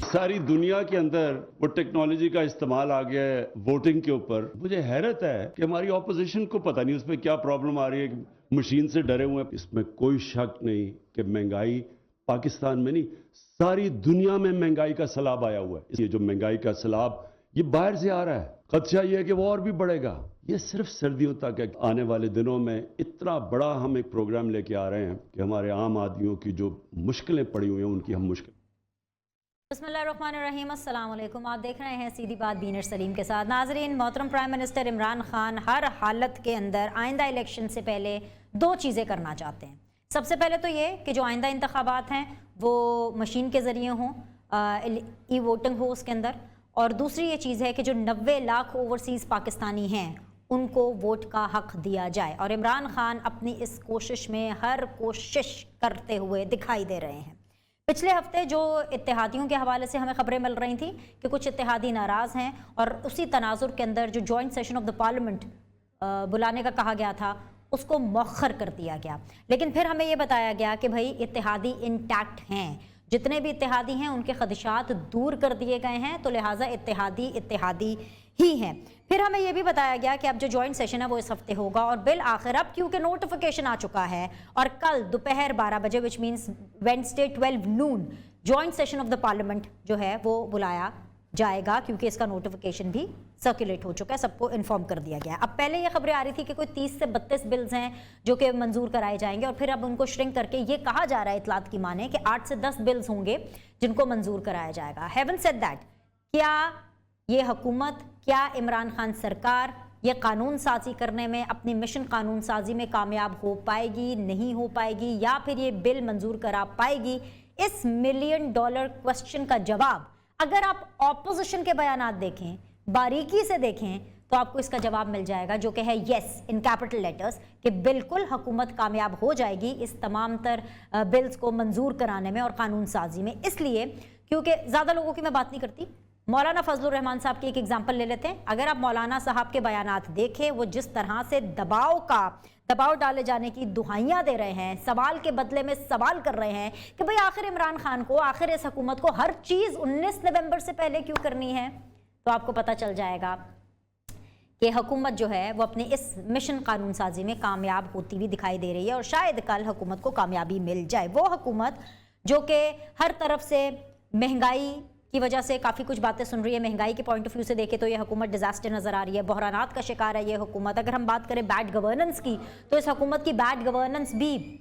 सारी दुनिया के अंदर वो टेक्नोलॉजी का इस्तेमाल आ गया है वोटिंग के ऊपर। मुझे हैरत है कि हमारी ऑपोजिशन को पता नहीं उसमें क्या प्रॉब्लम आ रही है, मशीन से डरे हुए हैं। इसमें कोई शक नहीं कि महंगाई पाकिस्तान में नहीं, सारी दुनिया में महंगाई का सैलाब आया हुआ है। ये जो महंगाई का सैलाब ये बाहर से आ रहा है, खदशा ये है कि वो और भी बढ़ेगा। ये सिर्फ सर्दियों तक है। आने वाले दिनों में इतना बड़ा हम एक प्रोग्राम लेके आ रहे हैं कि हमारे आम आदमियों की जो मुश्किलें पड़ी हुई हैं उनकी हम मुश्किल। बिस्मिल्लाहिर्रहमानिर्रहीम, अस्सलाम वालेकुम। आप देख रहे हैं सीधी बात बीनर सलीम के साथ। नाजरीन, मोहतरम प्राइम मिनिस्टर इमरान खान हर हालत के अंदर आइंदा इलेक्शन से पहले दो चीज़ें करना चाहते हैं। सबसे पहले तो ये कि जो आइंदा इंतखाबात हैं वो मशीन के ज़रिए हों, ई वोटिंग हो उसके अंदर, और दूसरी ये चीज़ है कि जो 90 लाख ओवरसीज़ पाकिस्तानी हैं उनको वोट का हक दिया जाए। और इमरान खान अपनी इस कोशिश में हर कोशिश करते हुए दिखाई दे रहे हैं। पिछले हफ्ते जो इत्तेहादियों के हवाले से हमें खबरें मिल रही थी कि कुछ इत्तेहादी नाराज़ हैं और उसी तनाजुर के अंदर जो joint session of the parliament बुलाने का कहा गया था उसको मौखर कर दिया गया। लेकिन फिर हमें ये बताया गया कि भाई इत्तेहादी इंटैक्ट हैं, जितने भी इत्तेहादी हैं उनके खदशात दूर कर दिए गए हैं, तो लिहाजा इत्तेहादी ही हैं। फिर हमें यह भी बताया गया कि अब जो जॉइंट सेशन है वो इस हफ्ते होगा और बिल आखिर अब क्योंकि नोटिफिकेशन आ चुका है और कल दोपहर 12 बजे which means Wednesday 12 Noon joint session of the parliament जो है वो बुलाया जाएगा, क्योंकि इसका नोटिफिकेशन भी सर्कुलेट हो चुका है, सबको इन्फॉर्म कर दिया गया। अब पहले ये खबरें आ रही थी कि कोई 30 से 32 बिल्स हैं जो कि मंजूर कराए जाएंगे और फिर अब उनको श्रिंक करके ये कहा जा रहा है इतलात की माने कि 8 से 10 बिल्स होंगे जिनको मंजूर कराया जाएगा। हैवन सेड दैट, क्या ये हुकूमत, क्या इमरान खान सरकार ये कानून साजी करने में, अपनी मिशन कानून साजी में कामयाब हो पाएगी, नहीं हो पाएगी, या फिर ये बिल मंजूर करा पाएगी? इस $1 मिलियन क्वेश्चन का जवाब अगर आप ऑपोजिशन के बयानात देखें, बारीकी से देखें, तो आपको इसका जवाब मिल जाएगा, जो कि है यस इन कैपिटल लेटर्स, कि बिल्कुल हुकूमत कामयाब हो जाएगी इस तमाम तर बिल्स को मंजूर कराने में और कानून साजी में। इसलिए क्योंकि ज़्यादा लोगों की मैं बात नहीं करती, मौलाना फजलुर रहमान साहब की एक एग्जाम्पल ले लेते हैं। अगर आप मौलाना साहब के बयानात देखें, वो जिस तरह से दबाव डाले जाने की दुहाइयां दे रहे हैं, सवाल के बदले में सवाल कर रहे हैं कि भाई आखिर इमरान खान को, आखिर इस हुकूमत को हर चीज़ 19 नवंबर से पहले क्यों करनी है, तो आपको पता चल जाएगा कि हुकूमत जो है वो अपने इस मिशन कानून साजी में कामयाब होती हुई दिखाई दे रही है और शायद कल हुकूमत को कामयाबी मिल जाए। वो हुकूमत जो कि हर तरफ से महंगाई की वजह से काफ़ी कुछ बातें सुन रही है, महंगाई के पॉइंट ऑफ व्यू से देखें तो ये हुकूमत डिजास्टर नज़र आ रही है, बहरानात का शिकार है ये हुकूमत। अगर हम बात करें बैड गवर्नेंस की, तो इस हुकूमत की बैड गवर्नेंस भी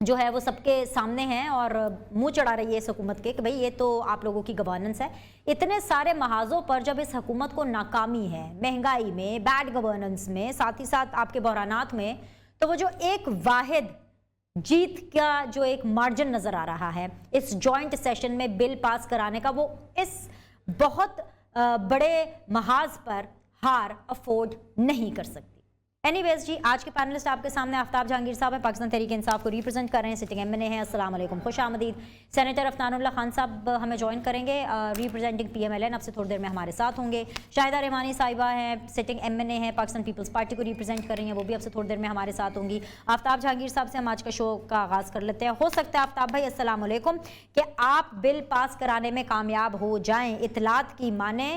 जो है वो सबके सामने है और मुंह चढ़ा रही है इस हुकूमत के कि भाई ये तो आप लोगों की गवर्नेंस है। इतने सारे महाजों पर जब इस हुकूमत को नाकामी है, महंगाई में, बैड गवर्नेंस में, साथ ही साथ आपके बहरानात में, तो वो जो एक वाहिद जीत का जो एक मार्जिन नजर आ रहा है इस जॉइंट सेशन में बिल पास कराने का, वो इस बहुत बड़े महाज पर हार अफोर्ड नहीं कर सकती। एनीवेज जी, आज के पैनलिस्ट आपके सामने आफ्ताब जहांगीर साहब हैं, पाकिस्तान तहरीक इंसाफ को रिप्रेजेंट कर रहे हैं, सिटिंग एमएनए हैं। अस्सलाम वालेकुम, खुश आमदीद। सेनेटर अफनानुल्लाह खान साहब हमें ज्वाइन करेंगे, रिप्रेजेंटिंग पीएमएलएन, अब से थोड़ी देर में हमारे साथ होंगे। शाहिदा रहमानी साहिबा हैं, सिटिंग एमएनए हैं, पाकिस्तान पीपल्स पार्टी को रिप्रेजेंट कर रही हैं, वो भी अब से थोड़ी देर में हमारे साथ होंगी। आफ्ताब जहांगीर साहब से हम आज का शो का आगाज़ कर लेते हैं। हो सकता है आफ्ताब भाई, अस्सलाम वालेकुम, कि आप बिल पास कराने में कामयाब हो जाएँ, इतलात की माने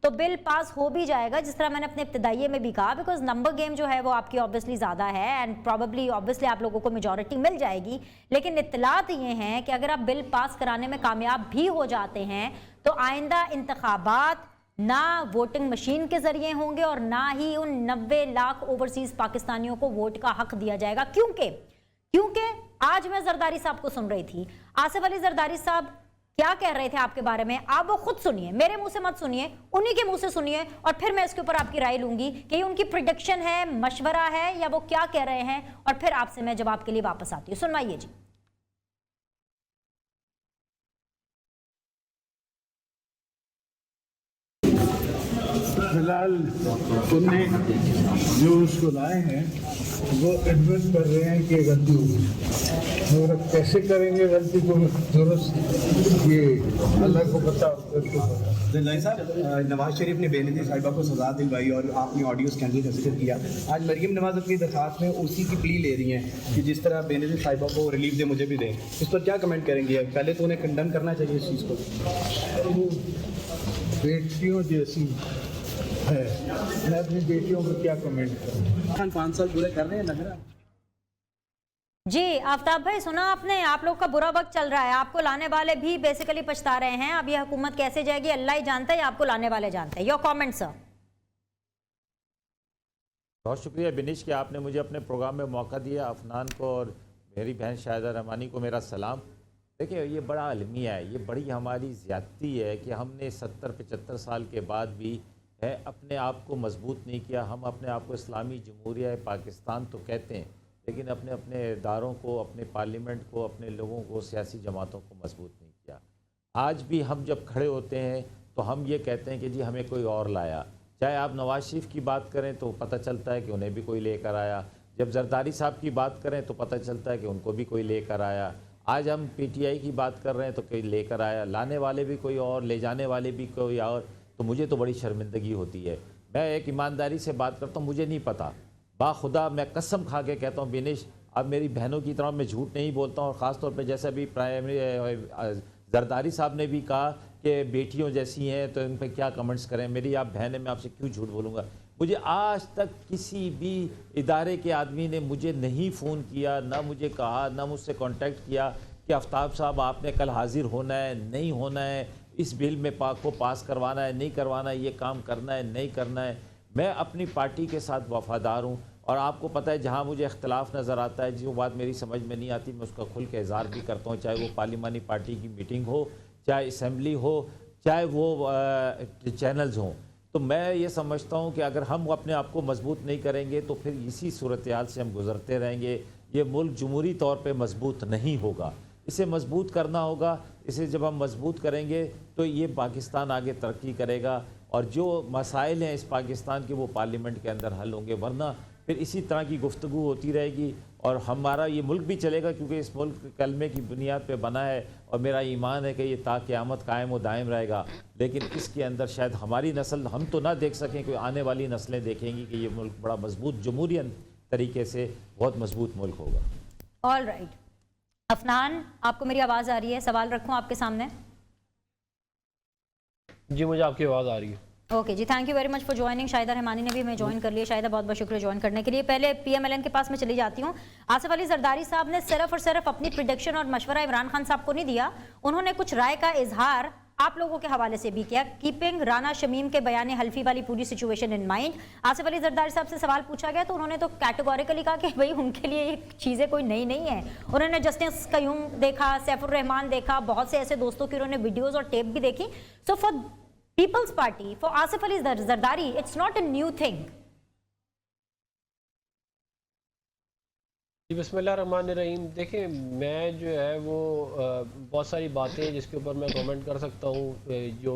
तो बिल पास हो भी जाएगा, जिस तरह मैंने अपने इब्तिदाइये में भी कहा, बिकॉज नंबर गेम जो है वो आपकी ऑब्वियसली ज़्यादा है एंड प्रॉबेबली ऑब्वियसली आप लोगों को मेजॉरिटी मिल जाएगी। लेकिन इत्तलात ये हैं कि अगर आप बिल पास कराने में कामयाब भी हो जाते हैं तो आइंदा इंतखाबात ना वोटिंग मशीन के ज़रिए होंगे और ना ही उन 90 लाख ओवरसीज़ पाकिस्तानियों को वोट का हक दिया जाएगा। क्योंकि आज मैं जरदारी साहब को सुन रही थी, आसिफ अली जरदारी साहब क्या कह रहे थे आपके बारे में, आप वो खुद सुनिए, मेरे मुंह से मत सुनिए, उन्हीं के मुंह से सुनिए और फिर मैं इसके ऊपर आपकी राय लूंगी कि उनकी प्रिडिक्शन है, मशवरा है, या वो क्या कह रहे हैं, और फिर आपसे मैं जवाब के लिए वापस आती हूँ। सुनवाइए जी। फिलहाल उन्हें जो उसको लाए हैं वो एडमिट कर रहे हैं कि गलती हुई, मगर कैसे करेंगे गलती को जरूरत ये अल्लाह को पता। जरदारी साहब, नवाज शरीफ ने बेनज़ीर साहिबा को सज़ा दिलवाई और आपने ऑडियो स्कैंडल का जिक्र किया। आज मरीम नवाज अपनी दरख्वास्त में उसी की प्ली ले रही हैं कि जिस तरह बेनज़ीर साहिबा को रिलीफ दे मुझे भी दें। इस पर क्या कमेंट करेंगे? पहले तो उन्हें कंडम करना चाहिए इस चीज़ को। वो बेटियों जैसी है, मैं अपनी बेटियों को क्या कमेंट करूँ। 5 साल पूरे कर रहे हैं लग रहा है। जी आफ्ताब भाई, सुना आपने, आप लोग का बुरा वक्त चल रहा है, आपको लाने वाले भी बेसिकली पछता रहे हैं। अब ये हुकूमत कैसे जाएगी अल्लाह ही जानता है, आपको लाने वाले जानते हैं। Your comment sir. बहुत शुक्रिया बिनिश कि आपने मुझे अपने प्रोग्राम में मौका दिया। अफनान को और मेरी बहन शाहिदा रहमानी को मेरा सलाम। देखिए, ये बड़ा अलमिया है, ये बड़ी हमारी ज़्यादती है कि हमने 70-75 साल के बाद भी है अपने आप को मजबूत नहीं किया। हम अपने आप को इस्लामी जमहूरिया पाकिस्तान तो कहते हैं, लेकिन अपने अपने इदारों को, अपने पार्लियामेंट को, अपने लोगों को, सियासी जमातों को मजबूत नहीं किया। आज भी हम जब खड़े होते हैं तो हम ये कहते हैं कि जी हमें कोई और लाया। चाहे आप नवाज शरीफ की बात करें तो पता चलता है कि उन्हें भी कोई लेकर आया, जब जरदारी साहब की बात करें तो पता चलता है कि उनको भी कोई लेकर आया। आज हम PTI की बात कर रहे हैं तो कोई लेकर आया, लाने वाले भी कोई और, ले जाने वाले भी कोई और। तो मुझे तो बड़ी शर्मिंदगी होती है। मैं एक ईमानदारी से बात करता हूँ, मुझे नहीं पता, बाखुदा मैं कसम खा के कहता हूँ बिनिश, अब मेरी बहनों की तरह मैं झूठ नहीं बोलता हूँ। और ख़ास तौर पे जैसे अभी जरदारी साहब ने भी कहा कि बेटियों जैसी हैं तो इन पर क्या कमेंट्स करें। मेरी आप बहन है, मैं आपसे क्यों झूठ बोलूँगा। मुझे आज तक किसी भी इदारे के आदमी ने मुझे नहीं फ़ोन किया, ना मुझे कहा, ना मुझसे कांटेक्ट किया कि आफ्ताब साहब आपने कल हाजिर होना है, नहीं होना है, इस बिल में को पास करवाना है, नहीं करवाना है, ये काम करना है, नहीं करना है। मैं अपनी पार्टी के साथ वफ़ादार हूँ और आपको पता है जहाँ मुझे इख्तलाफ नज़र आता है, जो बात मेरी समझ में नहीं आती, मैं उसका खुल के इज़हार भी करता हूँ। चाहे वो पार्लिमानी पार्टी की मीटिंग हो, चाहे असम्बली हो, चाहे वो चैनल्स हों। तो मैं ये समझता हूँ कि अगर हम अपने आप को मजबूत नहीं करेंगे तो फिर इसी सूरत हाल से हम गुज़रते रहेंगे। ये मुल्क जमहूरी तौर पे मजबूत नहीं होगा, इसे मजबूत करना होगा। इसे जब हम मजबूत करेंगे तो ये पाकिस्तान आगे तरक्की करेगा और जो मसाइल हैं इस पाकिस्तान के वो पार्लियामेंट के अंदर हल होंगे। वरना फिर इसी तरह की गुफ्तगू होती रहेगी और हमारा ये मुल्क भी चलेगा, क्योंकि इस मुल्क कलमे की बुनियाद पे बना है और मेरा ईमान है कि ये ता क़यामत कायम व दायम रहेगा। लेकिन इसके अंदर शायद हमारी नस्ल हम तो ना देख सकें, कोई आने वाली नस्लें देखेंगी कि ये मुल्क बड़ा मजबूत जमहूरियत तरीके से बहुत मजबूत मुल्क होगा। ऑल राइट, अफनान आपको मेरी आवाज़ आ रही है? सवाल रखूँ आपके सामने? जी मुझे आपकी आवाज़ आ रही है। ओके जी, thank you very much for joining. Shahida Rahmani ने भी हमें ज्वाइन कर लिया। शाहिदा बहुत बहुत शुक्रिया ज्वाइन करने के लिए। पहले PMLN के पास मैं चली जाती हूँ। आसिफ अली जरदारी साहब ने सिर्फ और सिर्फ अपनी प्रिडिक्शन और मशवरा इमरान खान साहब को नहीं दिया, उन्होंने कुछ राय का इजहार आप लोगों के हवाले से भी किया, कीपिंग राना शमीम के बयान हल्फी वाली पूरी situation in mind. Asif Ali Zardari साहब से सवाल पूछा गया तो उन्होंने तो कैटेगोरिकली कहा कि भाई उनके लिए ये चीज़ें कोई नई नहीं है। उन्होंने जस्टिस कयूम देखा, सैफुर रहमान देखा, बहुत से ऐसे दोस्तों की उन्होंने वीडियोज़ और टेप भी देखी। So for People's Party, for Asif Ali Zardari, it's not a new thing. बिस्मिल्लाहिर्रहमानिर्रहीम। देखें, मैं जो है वो बहुत सारी बातें जिसके ऊपर मैं कमेंट कर सकता हूँ जो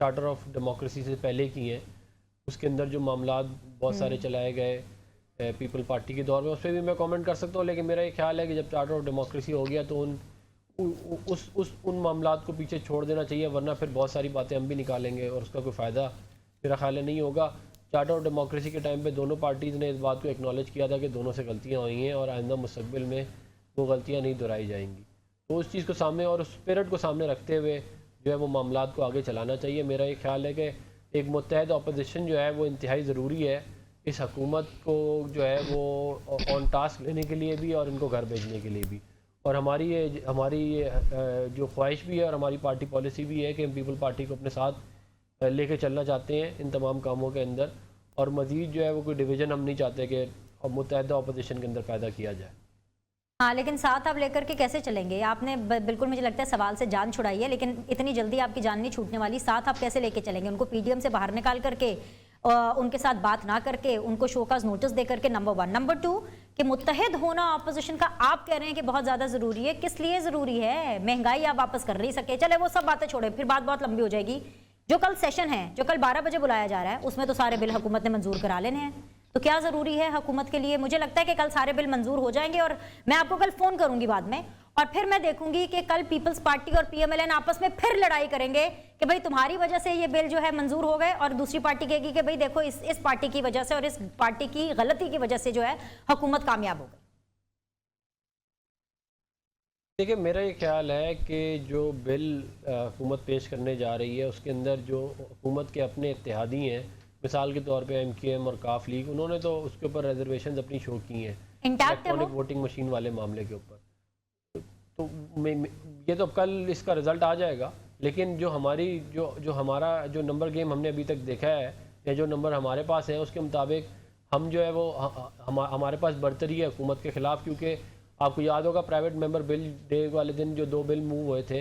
चार्टर ऑफ डेमोक्रेसी से पहले की हैं, उसके अंदर जो मामलात बहुत सारे चलाए गए पीपल पार्टी के दौर में, उस पर भी मैं कमेंट कर सकता हूँ। लेकिन मेरा ये ख्याल है कि जब चार्टर ऑफ डेमोक्रेसी हो गया तो उन मामलात को पीछे छोड़ देना चाहिए, वरना फिर बहुत सारी बातें हम भी निकालेंगे और उसका कोई फ़ायदा मेरा ख्याल है नहीं होगा। चार्टर ऑफ डेमोक्रेसी के टाइम पे दोनों पार्टीज़ ने इस बात को एक्नॉलेज किया था कि दोनों से गलतियां हुई हैं और आइंदा मुस्तक़बिल में वो गलतियां नहीं दोहराई जाएंगी। तो उस चीज़ को सामने और उस स्पिरिट को सामने रखते हुए जो है वो मामलात को आगे चलाना चाहिए। मेरा ये ख्याल है कि एक मुत्तहद अपोजिशन जो है वो इंतहाई ज़रूरी है इस हुकूमत को जो है वो ऑन टास्क लेने के लिए भी और इनको घर भेजने के लिए भी। और हमारी जो ख्वाहिश भी है और हमारी पार्टी पॉलिसी भी है कि हम पीपल पार्टी को अपने साथ लेके चलना चाहते हैं इन तमाम कामों के अंदर, और मज़ीद जो है वो कोई डिवीज़न हम नहीं चाहते कि मुत्तहदा अपोजिशन के अंदर पैदा किया जाए। हाँ, लेकिन साथ आप लेकर के कैसे चलेंगे? आपने बिल्कुल मुझे लगता है सवाल से जान छुड़ाई है, लेकिन इतनी जल्दी आपकी जान नहीं छूटने वाली। साथ आप कैसे लेके चलेंगे? उनको PDM से बाहर निकाल करके, उनके साथ बात ना करके, उनको शोकाज नोटिस दे करके, नंबर 1। नंबर 2 कि मुत्तहिद होना अपोजिशन का आप कह रहे हैं कि बहुत ज़्यादा ज़रूरी है। किस लिए ज़रूरी है? महंगाई आप वापस कर नहीं सके, चले वो सब बातें छोड़े, फिर बात बहुत लंबी हो जाएगी। जो कल सेशन है, जो कल 12 बजे बुलाया जा रहा है, उसमें तो सारे बिल हुकूमत ने मंजूर करा लेने हैं। तो क्या ज़रूरी है हुकूमत के लिए? मुझे लगता है कि कल सारे बिल मंजूर हो जाएंगे और मैं आपको कल फ़ोन करूंगी बाद में, और फिर मैं देखूंगी कि कल पीपल्स पार्टी और PMLN आपस में फिर लड़ाई करेंगे कि भाई तुम्हारी वजह से ये बिल जो है मंजूर हो गए, और दूसरी पार्टी कहेगी कि भाई देखो इस पार्टी की वजह से और इस पार्टी की गलती की वजह से जो है हुकूमत कामयाब हो गई। देखिए, मेरा ये ख्याल है कि जो बिल हुकूमत पेश करने जा रही है उसके अंदर जो हुकूमत के अपने इत्तेहादी हैं, मिसाल के तौर पे MKM और काफ लीग, उन्होंने तो उसके ऊपर रिजर्वेशन अपनी शो की हैं इलेक्ट्रॉनिक वोटिंग मशीन वाले मामले के ऊपर। तो ये तो कल इसका रिज़ल्ट आ जाएगा, लेकिन जो हमारी जो हमारा जो नंबर गेम हमने अभी तक देखा है या जो नंबर हमारे पास है उसके मुताबिक हम जो है वो हमारे पास बरतरी है हुकूमत के ख़िलाफ़। क्योंकि आपको याद होगा प्राइवेट मेंबर बिल डे वाले दिन जो 2 बिल मूव हुए थे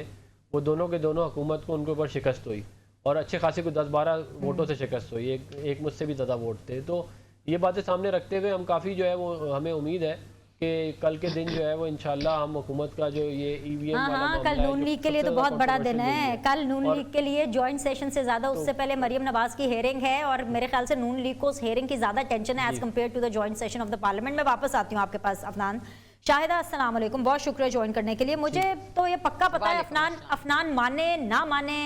वो दोनों के दोनों हुकूमत को उनके ऊपर शिकस्त हुई और अच्छे खासे को 10-12 वोटों से शिकस्त हुई, एक मुझसे भी ज़्यादा वोट थे। तो ये बातें सामने रखते हुए हम काफ़ी जो है वो हमें उम्मीद है कि कल के दिन जो है वो इंशाल्लाह हम हुकूमत का जो ये EVM वाला मामला कल नून लीग के लिए तो बहुत बड़ा दिन है। कल नून लीग के लिए जॉइंट सेशन से ज्यादा उससे पहले मरियम नवाज की हेयरिंग है, और मेरे ख्याल से नून लीग को उस हेयरिंग की ज्यादा टेंशन है as compare to the joint session of the parliament. मैं वापस आती हूँ आपके पास अफनान। शाहिदा, अस्सलाम वालेकुम, बहुत शुक्रिया ज्वाइन करने के लिए। मुझे तो ये पक्का पता है अफनान माने ना माने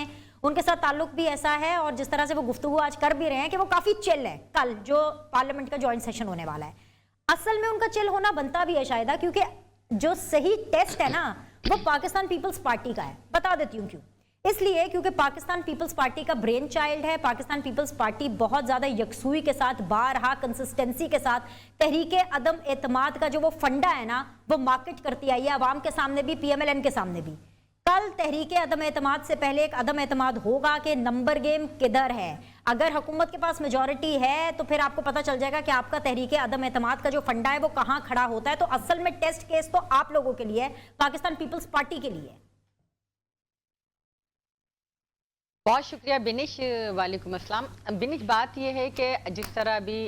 उनके साथ ताल्लुक भी ऐसा है, और जिस तरह से वो गुफ्तगू आज कर भी रहे हैं कि वो काफी चिल है कल जो पार्लियामेंट का जॉइंट सेशन होने वाला है। असल में उनका चिल होना बनता भी है शायदा, क्योंकि जो सही टेस्ट है ना वो पाकिस्तान पीपल्स पार्टी का है। बता देती हूँ क्यों। इसलिए क्योंकि पाकिस्तान पीपल्स पार्टी का ब्रेन चाइल्ड है। पाकिस्तान पीपल्स पार्टी बहुत ज्यादा यकसुई के साथ, बारहा कंसिस्टेंसी के साथ तहरीके अदम एतमाद का जो वो फंडा है ना वो मार्केट करती आई है, अवाम के सामने भी, PMLN के सामने भी। कल तहरीके अदम एतमाद से पहले एक अदम एतमाद होगा कि नंबर गेम किधर है। अगर हुकूमत के पास मेजॉरिटी है तो फिर आपको पता चल जाएगा कि आपका तहरीके अदम एतमाद का जो फंडा है वो कहाँ खड़ा होता है। तो असल में टेस्ट केस तो आप लोगों के लिए है, पाकिस्तान पीपल्स पार्टी के लिए। बहुत शुक्रिया बिनिश। वालेकुम अस्सलाम। बिनिश, बात यह है कि जिस तरह अभी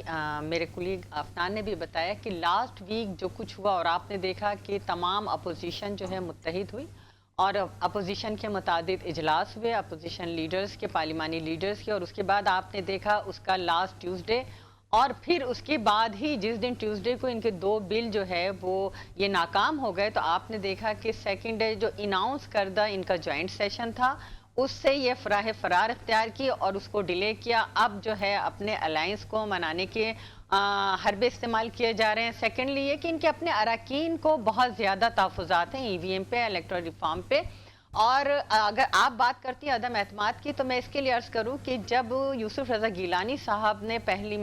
मेरे कुलीग अफनान ने भी बताया कि लास्ट वीक जो कुछ हुआ और आपने देखा कि तमाम अपोजिशन जो है मुत्तहिद हुई और अपोजिशन के मुतादिद इजलास हुए, अपोजिशन लीडर्स के, पार्लिमानी लीडर्स के, और उसके बाद आपने देखा उसका लास्ट ट्यूसडे, और फिर उसके बाद ही जिस दिन ट्यूसडे को इनके 2 बिल जो है वो ये नाकाम हो गए, तो आपने देखा कि सेकेंड डे जो इनाउंस करदा इनका जॉइंट सेशन था उससे ये फरार इख्तियार की और उसको डिले किया। अब जो है अपने अलायंस को मनाने के हरबे इस्तेमाल किए जा रहे हैं। सेकेंडली ये कि इनके अपने अरकान को बहुत ज़्यादा तहफ़्फ़ुज़ात हैं EVM पे, इलेक्टोरल रिफॉर्म पे। और अगर आप बात करती हैं अदम एतमाद की, तो मैं इसके लिए अर्ज़ करूं कि जब यूसुफ रज़ा गिलानी साहब ने पहली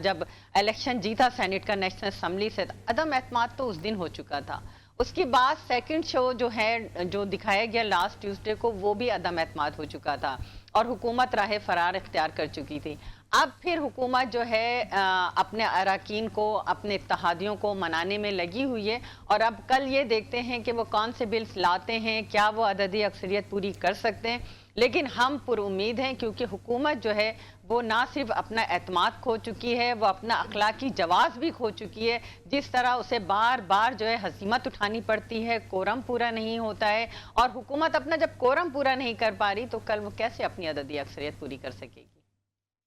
जब इलेक्शन जीता सेनेट का नेशनल असम्बली से, अदम एतमाद तो उस दिन हो चुका था। उसके बाद सेकंड शो जो है जो दिखाया गया लास्ट ट्यूसडे को, वो भी अदम एतमाद हो चुका था और हुकूमत राह फरार इख्तियार कर चुकी थी। अब फिर हुकूमत जो है अपने अरकान को, अपने इत्तेहादियों को मनाने में लगी हुई है, और अब कल ये देखते हैं कि वो कौन से बिल्स लाते हैं, क्या वो अददी अक्सरियत पूरी कर सकते हैं। लेकिन हम पुरुम्मीद हैं क्योंकि हुकूमत जो है वो ना सिर्फ अपना एतमाद खो चुकी है, वो अपना अखलाकी जवाज़ भी खो चुकी है। जिस तरह उसे बार बार जो है हसीमत उठानी पड़ती है, कोरम पूरा नहीं होता है, और हुकूमत अपना जब कोरम पूरा नहीं कर पा रही तो कल वो कैसे अपनी अददी अक्सरियत पूरी कर सकेगी।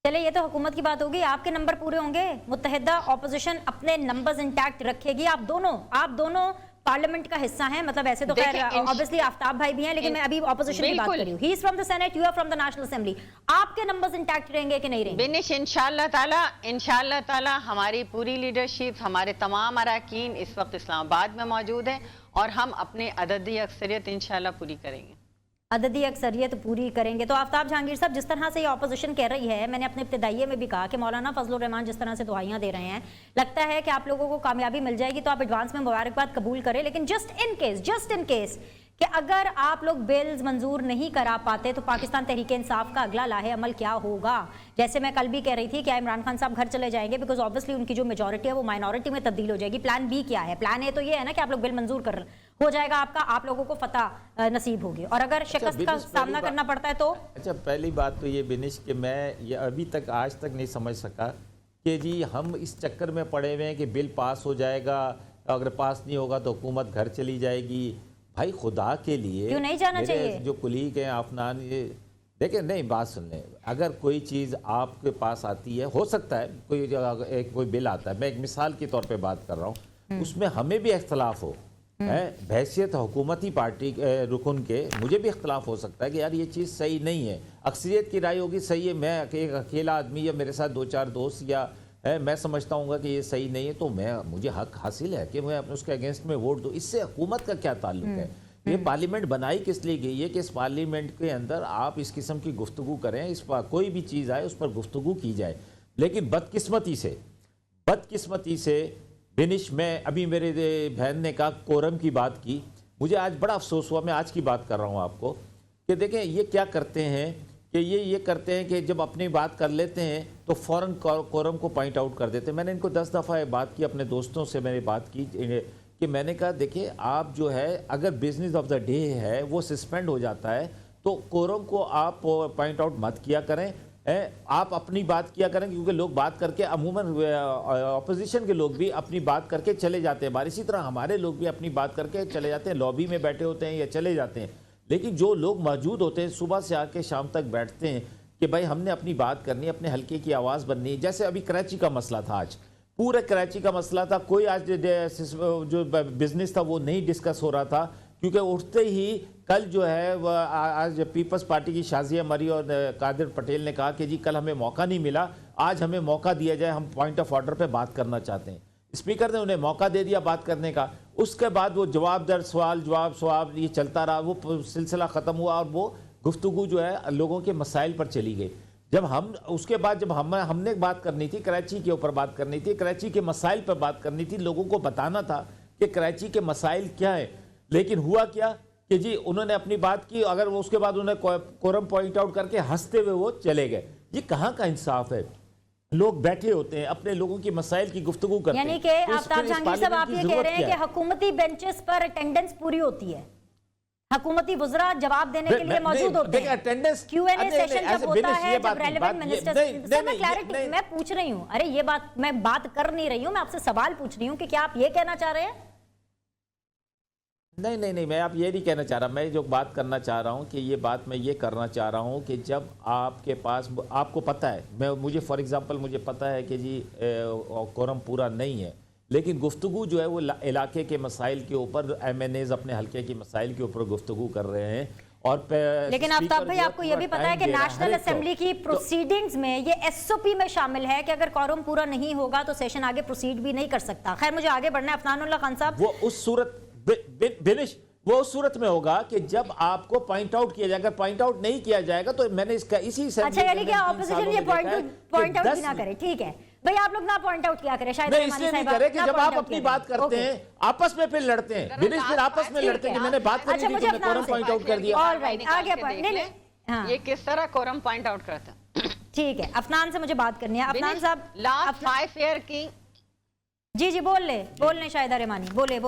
चले, ये तो हुकूमत की बात होगी, आपके नंबर पूरे होंगे, मुत्तहिदा ऑपोजिशन अपने नंबर्स इंटैक्ट रखेगी। आप दोनों पार्लियामेंट का हिस्सा हैं, मतलब ऐसे तो खैर ऑब्वियसली आफ्ताब भाई भी हैं, लेकिन मैं अभी ऑपोजिशन की बात कर रही हूँ। He is from the senate, you are from the national assembly. आपके नंबर्स इंटैक्ट रहेंगे कि नहीं रहेंगे? बिनिश, इंशाअल्लाह ताला हमारी पूरी लीडरशिप, हमारे तमाम अरकान इस वक्त इस्लामाबाद में मौजूद हैं और हम अपनी अददी अक्सरियत इंशाअल्लाह पूरी करेंगे। अददी अक्सरियत पूरी करेंगे। तो आफ्ताब जहांगीर साहब, जिस तरह से ये ऑपोजिशन कह रही है, मैंने अपने इब्तिदाइये में भी कहा कि मौलाना फजलुर रहमान जिस तरह से दुआइयां दे रहे हैं, लगता है कि आप लोगों को कामयाबी मिल जाएगी, तो आप एडवांस में मुबारकबाद कबूल करें। लेकिन जस्ट इन केस कि अगर आप लोग बिल्स मंजूर नहीं करा पाते तो पाकिस्तान तहरीक इंसाफ का अगला लाहे अमल क्या होगा? जैसे मैं कल भी कह रही थी कि इमरान खान साहब घर चले जाएंगे, बिकॉज ऑब्वियसली उनकी जो मेजॉरिटी है वो माइनॉरिटी में तब्दील हो जाएगी। प्लान बी क्या है? प्लान ए तो ये है ना कि आप लोग बिल मंजूर कर हो जाएगा आपका, आप लोगों को फतह नसीब होगी, और अगर शिकस्त का सामना करना पड़ता है तो। अच्छा, पहली बात तो ये बिनिश कि मैं ये अभी तक आज तक नहीं समझ सका कि जी हम इस चक्कर में पड़े हुए हैं कि बिल पास हो जाएगा, अगर पास नहीं होगा तो हुकूमत घर चली जाएगी। भाई खुदा के लिए क्यों नहीं जाना चाहिए? जो कुलीग हैं अफनान, ये देखिए नहीं, बात सुन लें, अगर कोई चीज़ आपके पास आती है, हो सकता है कोई बिल आता है, मैं एक मिसाल के तौर पे बात कर रहा हूँ, उसमें हमें भी इख्तलाफ हो, है बहैसियत हुकूमती पार्टी रुकन के, मुझे भी इख्तलाफ हो सकता है कि यार ये चीज़ सही नहीं है, अक्सरियत की राय होगी सही है, मैं एक अकेला आदमी या मेरे साथ 2-4 दोस्त या है मैं समझता हूँ कि ये सही नहीं है, तो मुझे हक हासिल है कि मैं उसके अगेंस्ट में वोट दूँ। इससे हुकूमत का क्या ताल्लुक है? ये पार्लियामेंट बनाई किस लिए गई है कि इस पार्लियामेंट के अंदर आप इस किस्म की गुफ्तगू करें, इस पर कोई भी चीज़ आए उस पर गुफ्तगू की जाए। लेकिन बदकिस्मती से बिनिश, मैं अभी मेरे बहन ने कहा कोरम की बात की, मुझे आज बड़ा अफसोस हुआ, मैं आज की बात कर रहा हूँ आपको, कि देखें ये क्या करते हैं कि ये करते हैं कि जब अपनी बात कर लेते हैं तो फ़ौरन कोरम को पॉइंट आउट कर देते हैं। मैंने इनको 10 दफ़ा बात की, अपने दोस्तों से मैंने बात की कि मैंने कहा देखिए आप जो है अगर बिजनेस ऑफ द डे है वो सस्पेंड हो जाता है तो कोरम को आप पॉइंट आउट मत किया करें, आप अपनी बात किया करें, क्योंकि लोग बात करके अमूमन अपोजिशन के लोग भी अपनी बात करके चले जाते हैं बाहर, इसी तरह हमारे लोग भी अपनी बात करके चले जाते हैं, लॉबी में बैठे होते हैं या चले जाते हैं। लेकिन जो लोग मौजूद होते हैं सुबह से आके शाम तक बैठते हैं कि भाई हमने अपनी बात करनी है, अपने हल्के की आवाज़ बननी है। जैसे अभी कराची का मसला था, आज पूरे कराची का मसला था, कोई आज जो बिजनेस था वो नहीं डिस्कस हो रहा था, क्योंकि उठते ही कल जो है वह आज पीपल्स पार्टी की शाजिया मरी और कादिर पटेल ने कहा कि जी कल हमें मौका नहीं मिला, आज हमें मौका दिया जाए, हम पॉइंट ऑफ ऑर्डर पे बात करना चाहते हैं। स्पीकर ने उन्हें मौका दे दिया बात करने का, उसके बाद वो जवाब दर सवाल ये चलता रहा, वो सिलसिला ख़त्म हुआ और वो गुफ्तगू जो है लोगों के मसाइल पर चली गई। जब उसके बाद जब हमने बात करनी थी, कराची के ऊपर बात करनी थी, कराची के मसाइल पर बात करनी थी, लोगों को बताना था कि कराची के मसाइल क्या है, लेकिन हुआ क्या कि जी उन्होंने अपनी बात की, अगर वो उसके बाद उन्होंने कोरम पॉइंट आउट करके हंसते हुए वो चले गए। ये कहाँ का इंसाफ है? लोग बैठे होते हैं, अपने लोगों की मसाइल की गुफ्तगू करते हैं। यानी कि आफ्ताब जहांगीर साहब आप ये कह रहे हैं कि हुकूमती बेंचेस पर अटेंडेंस पूरी होती है, हुकूमती वुज़रा जवाब देने के लिए मौजूद होते हैं, Q&A सेशन जब होता है, जब रेलेवेंट मिनिस्टर्स, मैं क्लैरिटी मैं पूछ रही हूँ, अरे ये बात मैं बात कर नहीं रही हूँ, मैं आपसे सवाल पूछ रही हूँ कि क्या आप ये कहना चाह रहे हैं? नहीं, मैं आप ये नहीं कहना चाह रहा, मैं जो बात करना चाह रहा हूँ कि ये बात मैं ये करना चाह रहा हूँ कि जब आपके पास, आपको पता है, मुझे फॉर एग्जांपल मुझे पता है कि जी कोरम पूरा नहीं है, लेकिन गुफ्तगू जो है वो इलाके के मसाइल के ऊपर, MNAs अपने हल्के के मसाइल के ऊपर गुफ्तगू कर रहे हैं। और लेकिन आफ्ताब भाई आपको ये भी पता है कि नेशनल असेंबली की प्रोसीडिंग्स में ये SOP में शामिल है कि अगर कोरम पूरा नहीं होगा तो सेशन आगे प्रोसीड भी नहीं कर सकता। खैर मुझे आगे बढ़ना है। अफनानुल्लाह खान साहब, वो उस सूरत बिनिश वो उस सूरत में होगा कि जब आपको पॉइंट आउट किया जाएगा, पॉइंट आउट नहीं किया जाएगा तो मैंने इसका इसी अच्छा यानी कि ऑपोजिशन ये पॉइंट आउट ना करे, ठीक है भाई, आप लोग ना पॉइंट आउट किया करें, शायद इसलिए नहीं करे कि जब आप अपनी बात करते हैं आपस में फिर लड़ते हैं, बिनिश फिर आपस में लड़ते हैं कि मैंने बात करनी थी, तुमने कोरम पॉइंट आउट कर दिया। ऑलराइट, आगे ये किस तरह कोरम पॉइंट आउट करता है? ठीक है, अफनान से मुझे बात करनी है। अफनान साहब, लास्ट 5 ईयर की जी बोल ले शाहिदा रहमानी, बोले।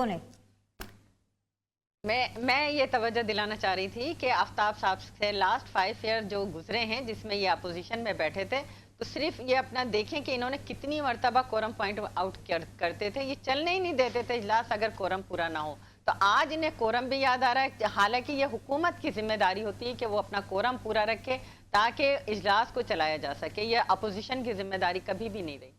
मैं ये तवज्जो दिलाना चाह रही थी कि आफ्ताब साहब से लास्ट 5 ईयर जो गुजरे हैं जिसमें ये अपोजिशन में बैठे थे, तो सिर्फ ये अपना देखें कि इन्होंने कितनी मरतबा कोरम पॉइंट आउट करते थे, ये चलने ही नहीं देते थे इजलास अगर कोरम पूरा ना हो। तो आज इन्हें कोरम भी याद आ रहा है, हालांकि ये हुकूमत की जिम्मेदारी होती है कि वो अपना कोरम पूरा रखे ताकि इजलास को चलाया जा सके, ये अपोजिशन की जिम्मेदारी कभी भी नहीं रही।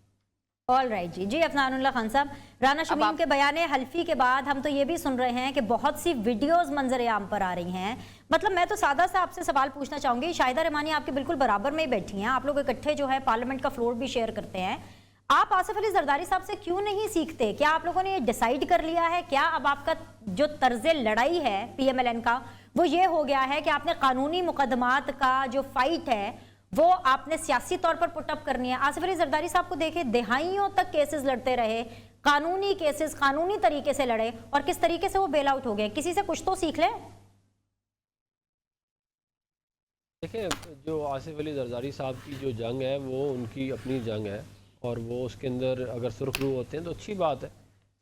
ऑल राइट जी अफनानुल्लाह खान साहब, राना शमीम के बयाने हल्फी के बाद हम तो ये भी सुन रहे हैं कि बहुत सी वीडियोस मंजर आम पर आ रही हैं। मतलब मैं तो सादा सा आपसे सवाल पूछना चाहूंगी, शाहिदा रहमानी आपके बिल्कुल बराबर में ही बैठी हैं, आप लोग इकट्ठे जो है पार्लियामेंट का फ्लोर भी शेयर करते हैं, आप आसिफ अली जरदारी साहब से क्यों नहीं सीखते? क्या आप लोगों ने ये डिसाइड कर लिया है? क्या अब आपका जो तर्ज लड़ाई है PMLN का वो ये हो गया है कि आपने कानूनी मुकदमात का जो फाइट है वो आपने सियासी तौर पर पुटअप करनी है? आसिफ अली जरदारी साहब को देखे, दहाइयों तक केसेस लड़ते रहे, कानूनी केसेस कानूनी तरीके से लड़े और किस तरीके से वो बेल आउट हो गए। किसी से कुछ तो सीख ले। देखिए, जो आसिफ अली जरदारी साहब की जो जंग है वो उनकी अपनी जंग है और वो उसके अंदर अगर सुरखरू होते हैं तो अच्छी बात है।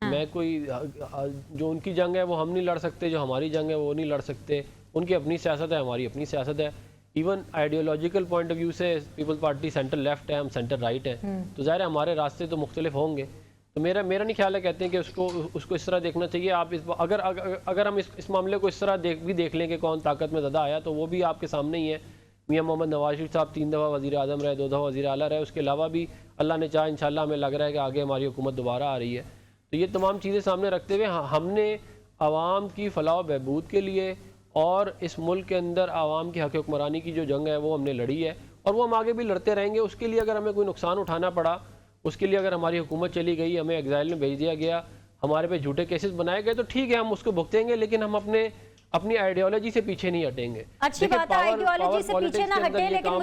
मैं कोई जो उनकी जंग है वो हम नहीं लड़ सकते, जो हमारी जंग है वो नहीं लड़ सकते। उनकी अपनी सियासत है, हमारी अपनी सियासत है। Even ideological point of view से पीपल्स पार्टी सेंटर लेफ्ट है, हम सेंटर राइट है, तो ज़ाहिर है हमारे रास्ते तो मुख्तलिफ होंगे। तो मेरा नहीं ख्याल है, कहते हैं कि उसको इस तरह देखना चाहिए। आप अगर हम इस मामले को इस तरह देख लें कि कौन ताकत में ज़्यादा आया तो वो भी आपके सामने ही है। मियाँ मोहम्मद नवाज शरीफ साहब 3 दफ़ा वज़ीर आज़म रहे, 2 दफ़ा वज़ीर आला रहे, उसके अलावा भी अल्लाह ने चाहा इंशाल्लाह हमें लग रहा है कि आगे हमारी हुकूमत दोबारा आ रही है। तो ये तमाम चीज़ें सामने रखते हुए हमने आवाम की फलाह बहबूद के लिए और इस मुल्क के अंदर आवाम की हक़ हुक्मरानी की जो जंग है वो हमने लड़ी है और वो हम आगे भी लड़ते रहेंगे। उसके लिए अगर हमें कोई नुकसान उठाना पड़ा, उसके लिए अगर हमारी हुकूमत चली गई, हमें एग्जाइल में भेज दिया गया, हमारे पे झूठे केसेस बनाए गए, तो ठीक है हम उसको भुगतेंगे, लेकिन हम अपनी आइडियोलॉजी से पीछे नहीं हटेंगे। अच्छी बात है, आइडियोलॉजी से पीछे ना हटे, लेकिन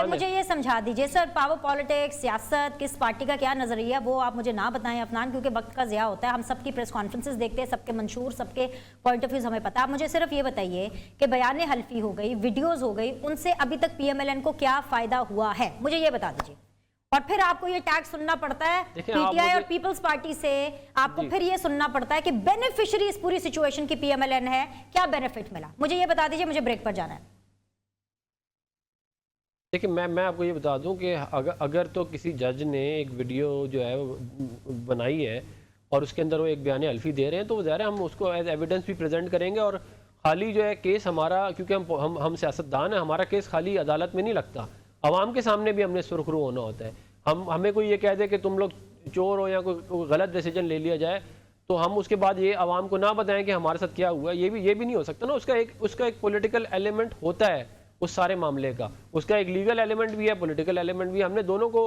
मुझे ये समझा दीजिए सर, पावर पॉलिटिक्स, सियासत, किस पार्टी का क्या नजरिया वो आप मुझे ना बताएं अफनान, क्योंकि वक्त का ज़िया होता है। हम सबकी प्रेस कॉन्फ्रेंसेस देखते हैं, सबके मंशूर, सबके पॉइंट ऑफ व्यूज हमें पता है। मुझे सिर्फ ये बताइए कि बयान हल्फी हो गई, वीडियोज हो गई, उनसे अभी तक PMLN को क्या फायदा हुआ है, मुझे ये बता दीजिए। और फिर आपको ये टैग सुनना पड़ता है PTI और पीपल्स पार्टी से, आपको फिर ये सुनना पड़ता है कि बेनिफिशियरी इस पूरी सिचुएशन की PMLN है, क्या बेनिफिट मिला, मुझे ये बता दीजिए, मुझे ब्रेक पर जाना है। देखिए मैं आपको ये बता दूं कि अगर तो किसी जज ने एक वीडियो जो है बनाई है और उसके अंदर वो एक बयान हल्फी दे रहे हैं, तो ज़ाहिर है हम उसको एज एविडेंस भी प्रेजेंट करेंगे। और खाली जो है केस हमारा, क्योंकि हम सियासतदान हैं, हमारा केस खाली अदालत में नहीं लगता, आवाम के सामने भी हमने सुरखरू होना होता है। हमें कोई ये कह दे कि तुम लोग चोर हो या कोई गलत डिसीजन ले लिया जाए, तो हम उसके बाद ये आवाम को ना बताएं कि हमारे साथ क्या हुआ, ये भी नहीं हो सकता ना। उसका एक पॉलिटिकल एलिमेंट होता है उस सारे मामले का, उसका एक लीगल एलिमेंट भी है, पॉलिटिकल एलिमेंट भी है। हमने दोनों को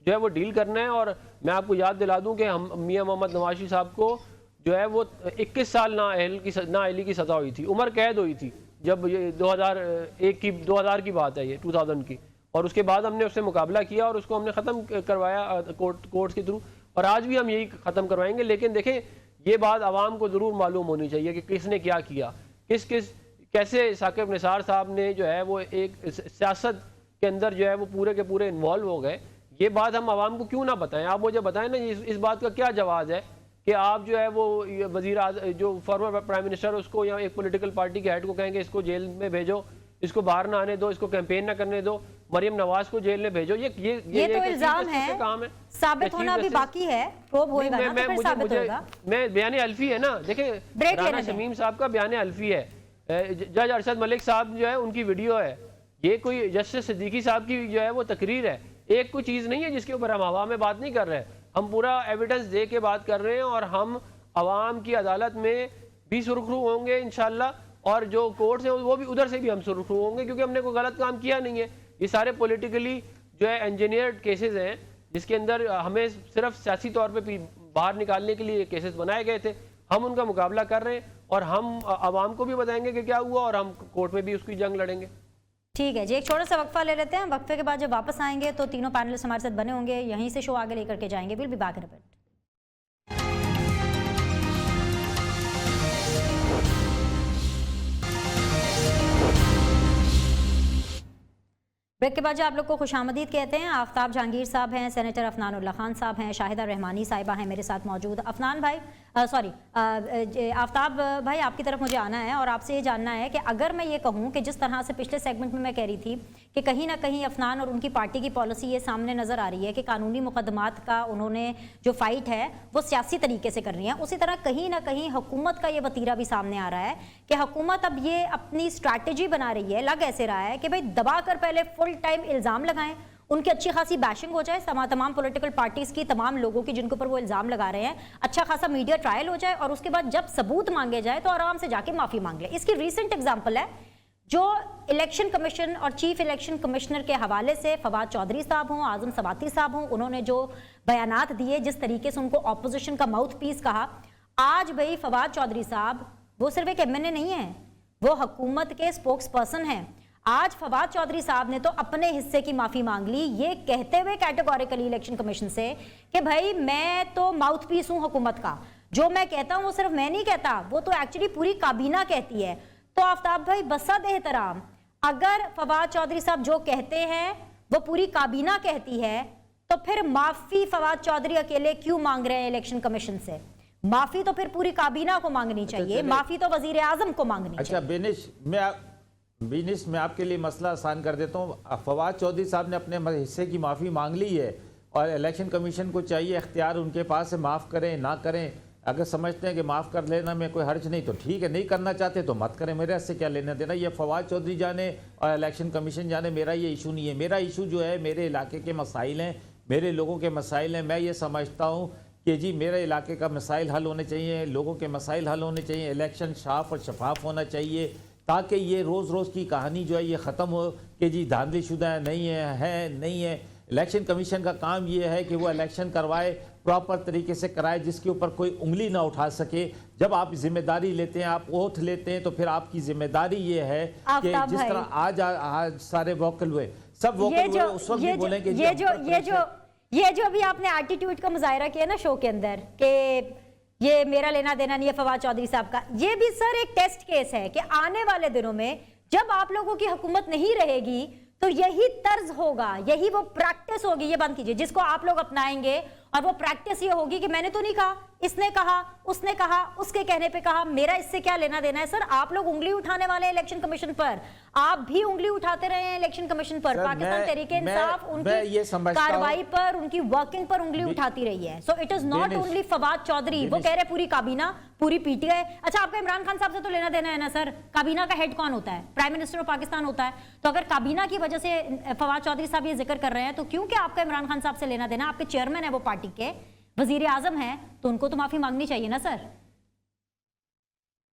जो है वो डील करना है। और मैं आपको याद दिला दूं कि हम मियाँ मोहम्मद नवाज शरीफ साहब को जो है वो 21 साल नाअहली की सज़ा हुई थी, उम्र कैद हुई थी, जब ये 2000 की बात है, ये 2000 की। और उसके बाद हमने उससे मुकाबला किया और उसको हमने ख़त्म करवाया कोर्ट्स के थ्रू, और आज भी हम यही ख़त्म करवाएंगे। लेकिन देखें, ये बात आवाम को ज़रूर मालूम होनी चाहिए कि किसने क्या किया, कैसे साकिब निसार साहब ने जो है वो एक सियासत के अंदर जो है वो पूरे के पूरे इन्वॉल्व हो गए। ये बात हम आवाम को क्यों ना बताएं? आप मुझे बताएं ना, इस बात का क्या जवाब है कि आप जो है वो जो फॉर्मर प्राइम मिनिस्टर उसको या एक पॉलिटिकल पार्टी के हेड को कहेंगे इसको जेल में भेजो, इसको बाहर ना आने दो, इसको कैंपेन ना करने दो, मरियम नवाज को जेल में भेजो। ये तो इल्जाम है, काम है, साबित होना भी बाकी है, प्रोब होएगा ना, तो फिर साबित होगा। मैं बयान हल्फी है ना, देखिए राना शमीम साहब का बयान हल्फी है, जज अरशद मलिक साहब जो है उनकी वीडियो है, ये कोई जस्टिस सिद्दीकी साहब की जो है वो तकरीर है। एक कोई चीज़ नहीं है जिसके ऊपर हम हवा में बात नहीं कर रहे हैं, हम पूरा एविडेंस दे के बात कर रहे हैं। और हम आवाम की अदालत में भी सुरखरू होंगे इंशाल्लाह, और जो कोर्ट्स हैं वो भी उधर से भी हम सुरखरू होंगे, क्योंकि हमने कोई गलत काम किया नहीं है। ये सारे पॉलिटिकली जो है इंजीनियर्ड केसेस हैं, जिसके अंदर हमें सिर्फ सियासी तौर पे बाहर निकालने के लिए केसेस बनाए गए थे। हम उनका मुकाबला कर रहे हैं और हम आवाम को भी बताएंगे कि क्या हुआ, और हम कोर्ट में भी उसकी जंग लड़ेंगे। ठीक है जी, एक छोटा सा वक्फा ले लेते हैं। वक्फे के बाद जब वापस आएंगे तो तीनों पैनलिस्ट हमारे साथ बने होंगे, यहीं से शो आगे लेकर के जाएंगे। Will be back in a minute. Break के बाद जो आप लोग को खुशामदीद कहते हैं, आफ्ताब जहांगीर साहब हैं, सेनेटर अफनान उल्ला खान साहब हैं, शाहिदा रहमानी साहिबा हैं मेरे साथ मौजूद। अफनान भाई आफ्ताब भाई, आपकी तरफ मुझे आना है और आपसे ये जानना है कि अगर मैं ये कहूँ कि जिस तरह से पिछले सेगमेंट में मैं कह रही थी कि कहीं ना कहीं अफनान और उनकी पार्टी की पॉलिसी ये सामने नज़र आ रही है कि कानूनी मुकदमात का उन्होंने जो फाइट है वो सियासी तरीके से कर रही है, उसी तरह कहीं ना कहीं हुकूमत का ये वतीरा भी सामने आ रहा है कि हुकूमत अब ये अपनी स्ट्रैटेजी बना रही है, लग ऐसे रहा है कि भाई दबा कर पहले फुल टाइम इल्ज़ाम लगाएं, उनकी अच्छी खासी बैशिंग हो जाए, तमाम पॉलिटिकल पार्टीज की, तमाम लोगों की जिनके ऊपर वो इल्ज़ाम लगा रहे हैं, अच्छा खासा मीडिया ट्रायल हो जाए और उसके बाद जब सबूत मांगे जाए तो आराम से जाके माफ़ी मांग ले। इसकी रीसेंट एग्जाम्पल है जो इलेक्शन कमीशन और चीफ इलेक्शन कमिश्नर के हवाले से फवाद चौधरी साहब हों, आजम सवाती साहब हों, उन्होंने जो बयानात दिए, जिस तरीके से उनको ऑपोजिशन का माउथ पीस कहा। आज भाई फवाद चौधरी साहब वो सिर्फ एक MNA नहीं है, वो हुकूमत के स्पोक्स पर्सन हैं। आज फवाद चौधरी साहब ने तो अपने हिस्से की माफ़ी मांग ली, ये कहते हुए कैटेगोरिकली इलेक्शन कमीशन से कि भाई मैं तो माउथ पीस हूँ हुकूमत का, जो मैं कहता हूँ वो सिर्फ मैं नहीं कहता, वो तो एक्चुअली पूरी काबीना कहती है। तो आफ्ताब भाई बसद एहतराम, अगर फवाद चौधरी साहब जो कहते हैं वो पूरी काबीना कहती है, तो फिर माफ़ी फवाद चौधरी अकेले क्यों मांग रहे हैं इलेक्शन कमीशन से? माफ़ी तो फिर पूरी काबीना को मांगनी चाहिए, माफ़ी तो वजीर आजम को मांगनी चाहिए। अच्छा बिनिश, मैं आपके लिए मसला आसान कर देता हूँ। फवाद चौधरी साहब ने अपने हिस्से की माफ़ी मांग ली है और इलेक्शन कमीशन को चाहिए इख्तियार उनके पास से माफ़ करें ना करें। अगर समझते हैं कि माफ़ कर लेना में कोई हर्ज नहीं तो ठीक है, नहीं करना चाहते तो मत करें, मेरे से क्या लेना देना। ये फवाद चौधरी जाने और इलेक्शन कमीशन जाने, मेरा ये इशू नहीं है। मेरा इशू जो है मेरे इलाके के मसाइल हैं, मेरे लोगों के मसाइल हैं। मैं ये समझता हूँ कि जी मेरे इलाके का मसाइल हल होने चाहिए, लोगों के मसाइल हल होने चाहिए, इलेक्शन साफ और शफाफ होना चाहिए, ताकि ये रोज़ रोज़ की कहानी जो है ये ख़त्म हो कि जी धांधलीशुदा नहीं है नहीं है। इलेक्शन कमीशन का काम ये है कि वो इलेक्शन करवाए, प्रॉपर तरीके से कराए, जिसके ऊपर कोई उंगली ना उठा सके। जब आप जिम्मेदारी लेते हैं, आप ओथ लेते हैं, तो फिर आपकी जिम्मेदारी ये है कि जिस तरह आज सारे वोकल हुए, सब वोकल हुए, उस वक्त भी बोलेंगे ये जो अभी आपने एटीट्यूड का मुजाहरा किया ना शो के अंदर कि ये मेरा लेना देना नहीं है फवाद चौधरी साहब का, ये भी सर एक टेस्ट केस है कि आने वाले दिनों में जब आप लोगों की हुकूमत नहीं रहेगी तो यही तर्ज होगा, यही वो प्रैक्टिस होगी, ये बंद कीजिए, जिसको आप लोग अपनाएंगे। और वो प्रैक्टिस ये होगी कि मैंने तो नहीं कहा, इसने कहा, उसने कहा, उसके कहने पे कहा, मेरा इससे क्या लेना देना है। सर आप लोग उंगली उठाने वाले हैं इलेक्शन कमीशन पर, आप भी उंगली उठाते रहे हैं इलेक्शन कमीशन पर। पाकिस्तान तहरीके इंसाफ उनकी कार्रवाई पर, उनकी वर्किंग पर उंगली उठाती रही है। So it is not only Fawad Chaudhry, वो कह रहे पूरी काबीना, पूरी पीटीआई। अच्छा आपका इमरान खान साहब से तो लेना देना है ना सर, काबीना का हेड कौन होता है? प्राइम मिनिस्टर ऑफ पाकिस्तान होता है। तो अगर काबीना की वजह से फवाद चौधरी साहब ये जिक्र कर रहे हैं तो क्योंकि आपका इमरान खान साहब से लेना देना, आपके चेयरमैन है वो पार्टी के, वजीर आजम है, तो उनको तो माफी मांगनी चाहिए ना सर।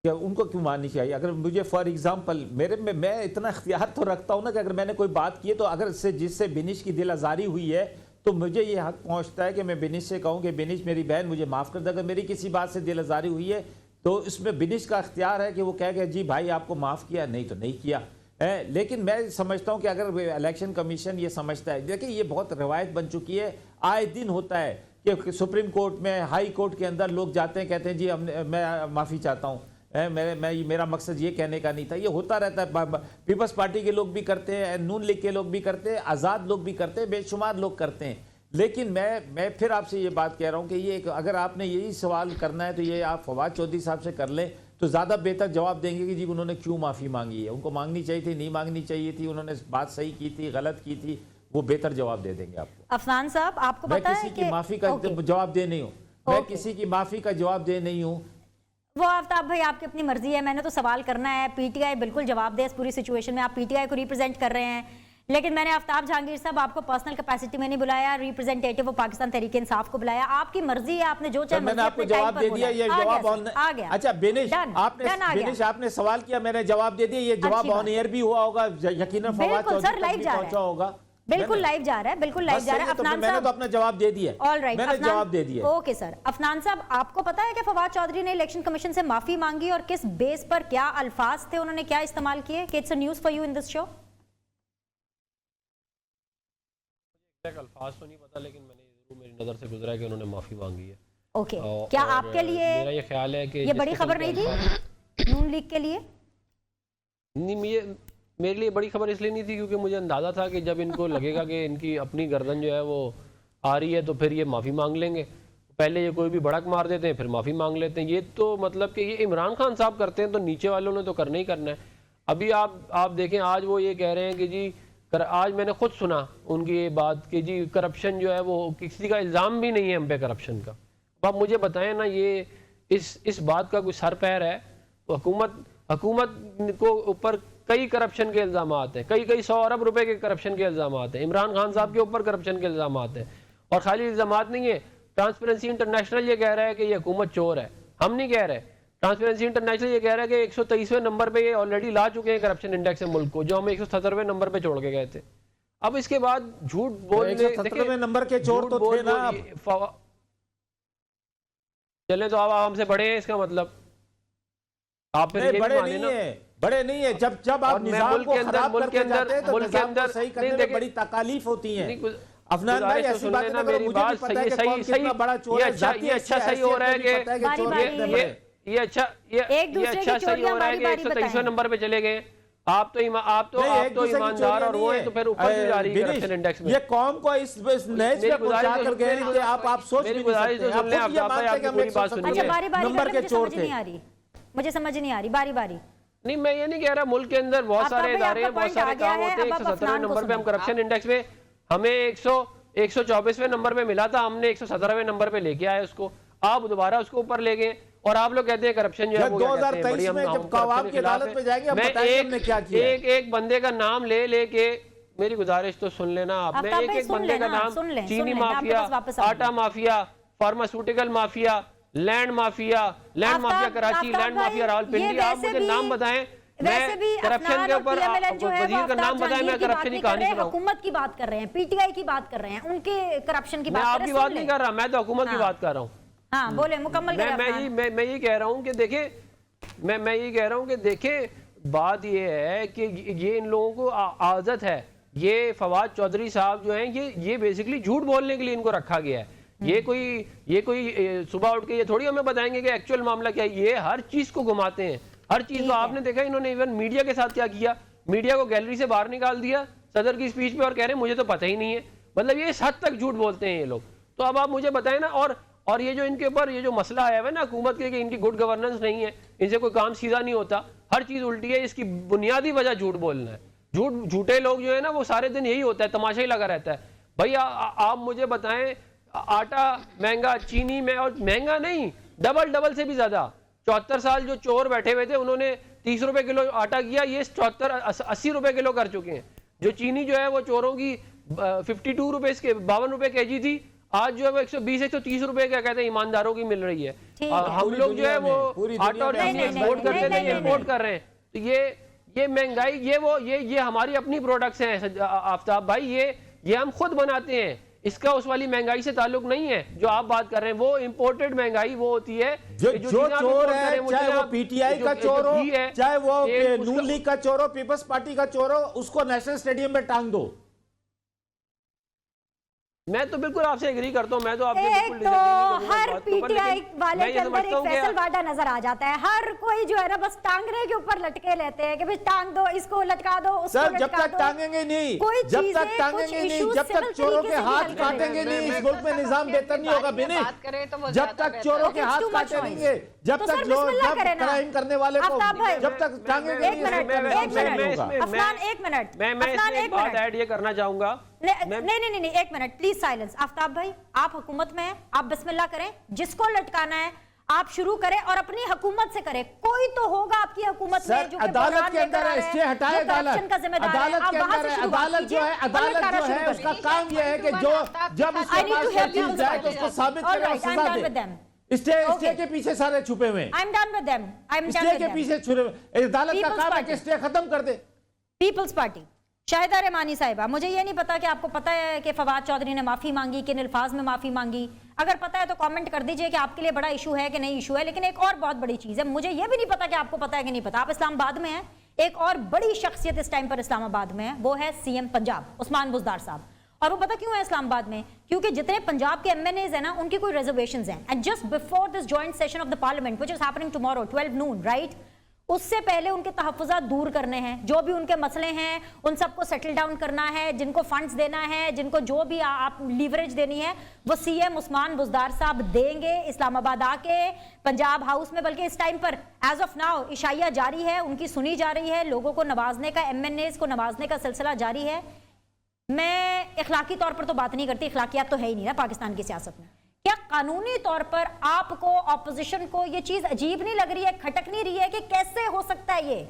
उनको क्यों माननी चाहिए? अगर मुझे फॉर एग्जांपल मेरे में मैं इतना इख्तियार तो रखता हूं ना कि अगर मैंने कोई बात की है तो अगर से जिससे बिनिश की दिल आज़ारी हुई है तो मुझे ये हक पहुंचता है कि मैं बिनिश से कहूं कि बिनिश मेरी बहन मुझे माफ़ कर दे। अगर मेरी किसी बात से दिल आज़ारी हुई है तो इसमें बिनिश का इख्तियार है कि वो कह गया जी भाई आपको माफ़ किया, नहीं तो नहीं किया है। लेकिन मैं समझता हूँ कि अगर इलेक्शन कमीशन ये समझता है, देखिए ये बहुत रवायत बन चुकी है, आए दिन होता है कि सुप्रीम कोर्ट में, हाई कोर्ट के अंदर लोग जाते हैं, कहते हैं जी मैं माफ़ी चाहता हूँ, मेरा मकसद ये कहने का नहीं था। ये होता रहता है, पीपल्स पार्टी के लोग भी करते हैं, नून लीग के लोग भी करते हैं, आज़ाद लोग भी करते हैं, बेशुमार लोग करते हैं। लेकिन मैं फिर आपसे ये बात कह रहा हूँ कि ये अगर आपने यही सवाल करना है तो ये आप फवाद चौधरी साहब से कर लें तो ज़्यादा बेहतर जवाब देंगे कि जी उन्होंने क्यों माफ़ी मांगी है, उनको मांगनी चाहिए थी, नहीं मांगनी चाहिए थी, उन्होंने बात सही की थी, गलत की थी, वो बेहतर जवाब दे देंगे आपको। अफनान साहब आपको पता है कि किसी की माफ़ी का जवाब दे नहीं हूँ, मैं किसी की माफ़ी का जवाब दे नहीं हूँ। वो आफ्ताब भाई आपकी अपनी मर्जी है, मैंने तो सवाल करना है। पीटीआई बिल्कुल जवाब दे इस पूरी सिचुएशन में, आप पीटीआई को रिप्रेजेंट कर रहे हैं, लेकिन मैंने आफ्ताब जहांगीर साहब आपको पर्सनल कैपेसिटी में नहीं बुलाया, रिप्रेजेंटेटिव ऑफ पाकिस्तान तहरीक इंसाफ को बुलाया। आपकी मर्जी है, आपने जो चाहे मैंने आपको जवाब दे दिया, ये जवाब आ गया। अच्छा बिनिश आपने सवाल किया, मैंने जवाब दे दिया, ये जवाब ऑन एयर भी हुआ होगा, यकीनन फवाद चौधरी तक पहुंचा होगा। बिल्कुल लाइव जा रहा है, बिल्कुल लाइव जा रहा है। अफनान मैंने तो अपना जवाब दे दिया। ऑलराइट, मैंने जवाब दे दिया। Okay sir. अफनान साहब आपको पता है कि फवाद चौधरी ने इलेक्शन कमीशन से माफी मांगी और किस बेस पर, क्या अल्फाज थे उन्होंने क्या इस्तेमाल किए? It's a news for you in this show. अल्फाज तो नहीं पता, लेकिन मैंने जरूर मेरी नज़र से गुजरा है कि उन्होंने माफ़ी मांगी है। ओके, क्या आपके लिए मेरा ये ख्याल है कि ये बड़ी खबर नहीं थी नून लीग के लिए? नहीं, मेरे लिए बड़ी खबर इसलिए नहीं थी क्योंकि मुझे अंदाज़ा था कि जब इनको लगेगा कि इनकी अपनी गर्दन जो है वो आ रही है तो फिर ये माफ़ी मांग लेंगे। पहले ये कोई भी भड़क मार देते हैं, फिर माफ़ी मांग लेते हैं। ये तो मतलब कि ये इमरान खान साहब करते हैं तो नीचे वालों ने तो करना ही करना है। अभी आप देखें, आज वो ये कह रहे हैं कि जी आज मैंने खुद सुना उनकी ये बात कि जी करप्शन जो है वो किसी का इल्ज़ाम भी नहीं है हम पे करप्शन का। अब आप मुझे बताएं ना, ये इस बात का कोई सर पैर है? तो हुकूमत को ऊपर कई करप्शन के इल्ज़ाम हैं, कई 100 अरब रुपए के करप्शन के इल्ज़ाम हैं, इमरान खान साहब के ऊपर करप्शन के इल्ज़ाम हैं। और खाली इल्ज़ाम नहीं है, ट्रांसपेरेंसी इंटरनेशनल ये कह रहा है कि ये हुकूमत चोर है, हम नहीं कह रहे। ट्रांसपेरेंसी इंटरनेशनल ये कह रहा है कि 123वें नंबर पे ये ऑलरेडी ला चुके हैं करप्शन इंडेक्स से मुल्क को, जो हम 170वें नंबर पे छोड़ के गए थे। अब इसके बाद झूठ बोलने, 170वें नंबर के चोर तो थे ना। चले तो आप हमसे बड़े हैं, इसका मतलब आप फिर ये बड़े नहीं है, बड़े नहीं है। जब आप निजाम को खराब करके जाते हैं तो निजाम को सही करने में बड़ी तकालीफ होती है। अफनान भाई ऐसी बात ना करो, मुझे भी पता है कि कौन कितना बड़ा चोर है। ये अच्छा सही हो रहा है कि ये अच्छा सही हो रहा है कि 123वें नंबर पे चले गए। आप तो ईमानदार और वो है, तो फिर ऊपर भी जा रही है करप्शन इंडेक्स में। ये कौम को इस नहज पे पहुंचा कर गए कि आप सोच भी नहीं सकते। आप खुद ये मानते हैं कि हम 170 नंबर के चोर थे। मुझे समझ नहीं आ रही बारी बारी। नहीं, मैं ये नहीं कह रहा, मुल्क के अंदर बहुत सारे इदारे हैं, बहुत सारे काम होते हैं। 117वें नंबर पे हम करप्शन इंडेक्स में, हमें 124वें नंबर पे मिला था, हमने 117वें नंबर पे लेके आए उसको। आप दोबारा उसको ऊपर ले गए और आप लोग कहते हैं करप्शन जो है वो 2023 में जब कवाब की अदालत पे जाएंगे हम बताएंगे हमने क्या किया। एक बंदे का नाम ले लेके, मेरी गुजारिश तो सुन लेना आप, मैं एक बंदे का नाम, चीनी माफिया, आटा mafia, pharmaceutical mafia, land mafia Karachi, land mafia Rawalpindi, आप मुझे नाम बताएं, मैं करप्शन के ऊपर वजीर का नाम बताएं, मैं करप्शन की कहानी सुनाऊं। हुकूमत की बात कर रहे हैं, पीटीआई की बात कर रहे हैं, उनके करप्शन की बात कर रहे हैं। मैं आपकी बात नहीं कर रहा, मैं तो हुकूमत की बात कर रहा हूँ। हाँ बोले, मुकम्मल करें। मैं ये कह रहा हूँ कि देखें, मैं ये कह रहा हूँ कि देखें, बात ये है कि ये इन लोगों को आदत है, ये फवाद चौधरी साहब जो हैं ये बेसिकली झूठ बोलने के लिए इनको रखा गया है। ये कोई सुबह उठ के ये थोड़ी हमें बताएंगे कि एक्चुअल मामला क्या है। ये हर चीज को घुमाते हैं, हर चीज को। आपने देखा इन्होंने इवन मीडिया के साथ क्या किया, मीडिया को गैलरी से बाहर निकाल दिया सदर की स्पीच पे और कह रहे हैं मुझे तो पता ही नहीं है। मतलब ये इस हद तक झूठ बोलते हैं ये लोग। तो अब आप मुझे बताएं ना, और ये जो इनके ऊपर ये जो मसला आया है ना हुकूमत के कि इनकी गुड गवर्नेंस नहीं है, इनसे कोई काम सीधा नहीं होता, हर चीज उल्टी है, इसकी बुनियादी वजह झूठ बोलना है। झूठे लोग जो है ना वो सारे दिन यही होता है, तमाशा ही लगा रहता है। भैया आप मुझे बताएं, आटा महंगा, चीनी में, और महंगा नहीं, डबल से भी ज्यादा। 74 साल जो चोर बैठे हुए थे उन्होंने 30 रुपए किलो आटा किया, ये 80 रुपए किलो कर चुके हैं। जो चीनी जो है वो चोरों की 52 रुपए के 52 रुपए केजी थी, आज जो है वो 120-130 रुपए क्या कहते हैं ईमानदारों की मिल रही है। हम लोग जो है वो आटा और चीनी एक्सपोर्ट करते थे, इम्पोर्ट कर रहे हैं। तो ये महंगाई, ये हमारी अपनी प्रोडक्ट्स हैं आफ्ताब भाई, ये हम खुद बनाते हैं, इसका उस वाली महंगाई से ताल्लुक नहीं है जो आप बात कर रहे हैं। वो इंपोर्टेड महंगाई वो होती है जो चोर है, चाहे वो पीटीआई का चोर हो, चाहे वो नून लीग का चोर हो, पीपल्स पार्टी का चोर हो, उसको नेशनल स्टेडियम में टांग दो। मैं तो बिल्कुल आपसे एग्री करता हूँ। मैं तो आपसे एक तो हर पीटीआई वाले के अंदर एक फैसल वाडा नजर आ जाता है। हर कोई जो है ना बस टांगने के ऊपर लटके लेते हैं कि भाई टांग दो, इसको लटका दो, उसको सर, लटका जब तक दो। टांगेंगे नहीं, जब तक टांगेंगे नहीं, जब तक चोरों के हाथ काटेंगे नहीं, इस मुल्क में निजाम बेहतर नहीं होगा। बिनी, जब तक चोरों के हाथ काटेंगे, जब तक क्राइम करने वाले को जब तक टांगेंगे नहीं, अफनान एक मिनट, मैं एक बात ऐड ये करना चाहूंगा। नहीं, एक मिनट प्लीज साइलेंस। आफ्ताब भाई आप हुकूमत में हैं, आप बिस्मिल्लाह करें, जिसको लटकाना है आप शुरू करें और अपनी हुकूमत से करें। कोई तो होगा आपकी हुकूमत में जो अदालत के अंदर है, स्टे हटाए अदालत के अंदर है, अदालत जो है उसका काम यह है कि जो जब उसके पास चीज जाए तो उसको साबित करे और सजा दे। स्टे के पीछे सारे छुपे हुए हैं। I am done with them, I am done stay के पीछे छुपे, अदालत का काम है कि स्टे खत्म कर दे। पीपल्स पार्टी, शाहिदा रहमानी साहिबा, मुझे ये नहीं पता कि आपको पता है कि फवाद चौधरी ने माफी मांगी, किन अल्फाज में माफी मांगी। अगर पता है तो कमेंट कर दीजिए कि आपके लिए बड़ा इशू है कि नहीं इशू है। लेकिन एक और बहुत बड़ी चीज है, मुझे ये भी नहीं पता कि आपको पता है कि नहीं पता। आप इस्लामाबाद में हैं, एक और बड़ी शख्सियत इस टाइम पर इस्लामाबाद में है, वो है सीएम पंजाब उस्मान बुज़दार साहब। और वो पता क्यों है इस्लामाबाद में? क्योंकि जितने पंजाब के एमएनएज हैं ना, उनकी कोई रिजर्वेशंस हैं। And just before this joint session of the parliament which is happening tomorrow 12 Noon, right, उससे पहले उनके तहफ़्फ़ुज़ात दूर करने हैं। जो भी उनके मसले हैं उन सबको सेटल डाउन करना है, जिनको फंड्स देना है, जिनको जो भी आप लीवरेज देनी है, वो सीएम उस्मान बुज़दार साहब देंगे इस्लामाबाद आके पंजाब हाउस में। बल्कि इस टाइम पर एज ऑफ नाउ इशाइया जारी है, उनकी सुनी जा रही है, लोगों को नवाजने का, एमएनएज को नवाजने का सिलसिला जारी है। मैं इखलाकी तौर पर तो बात नहीं करती, इखलाकियात तो है ही नहीं ना पाकिस्तान की सियासत में। क्या कानूनी तौर पर आपको, ऑपोजिशन को ये चीज अजीब नहीं लग रही है, खटक नहीं रही है कि कैसे हो सकता है ये?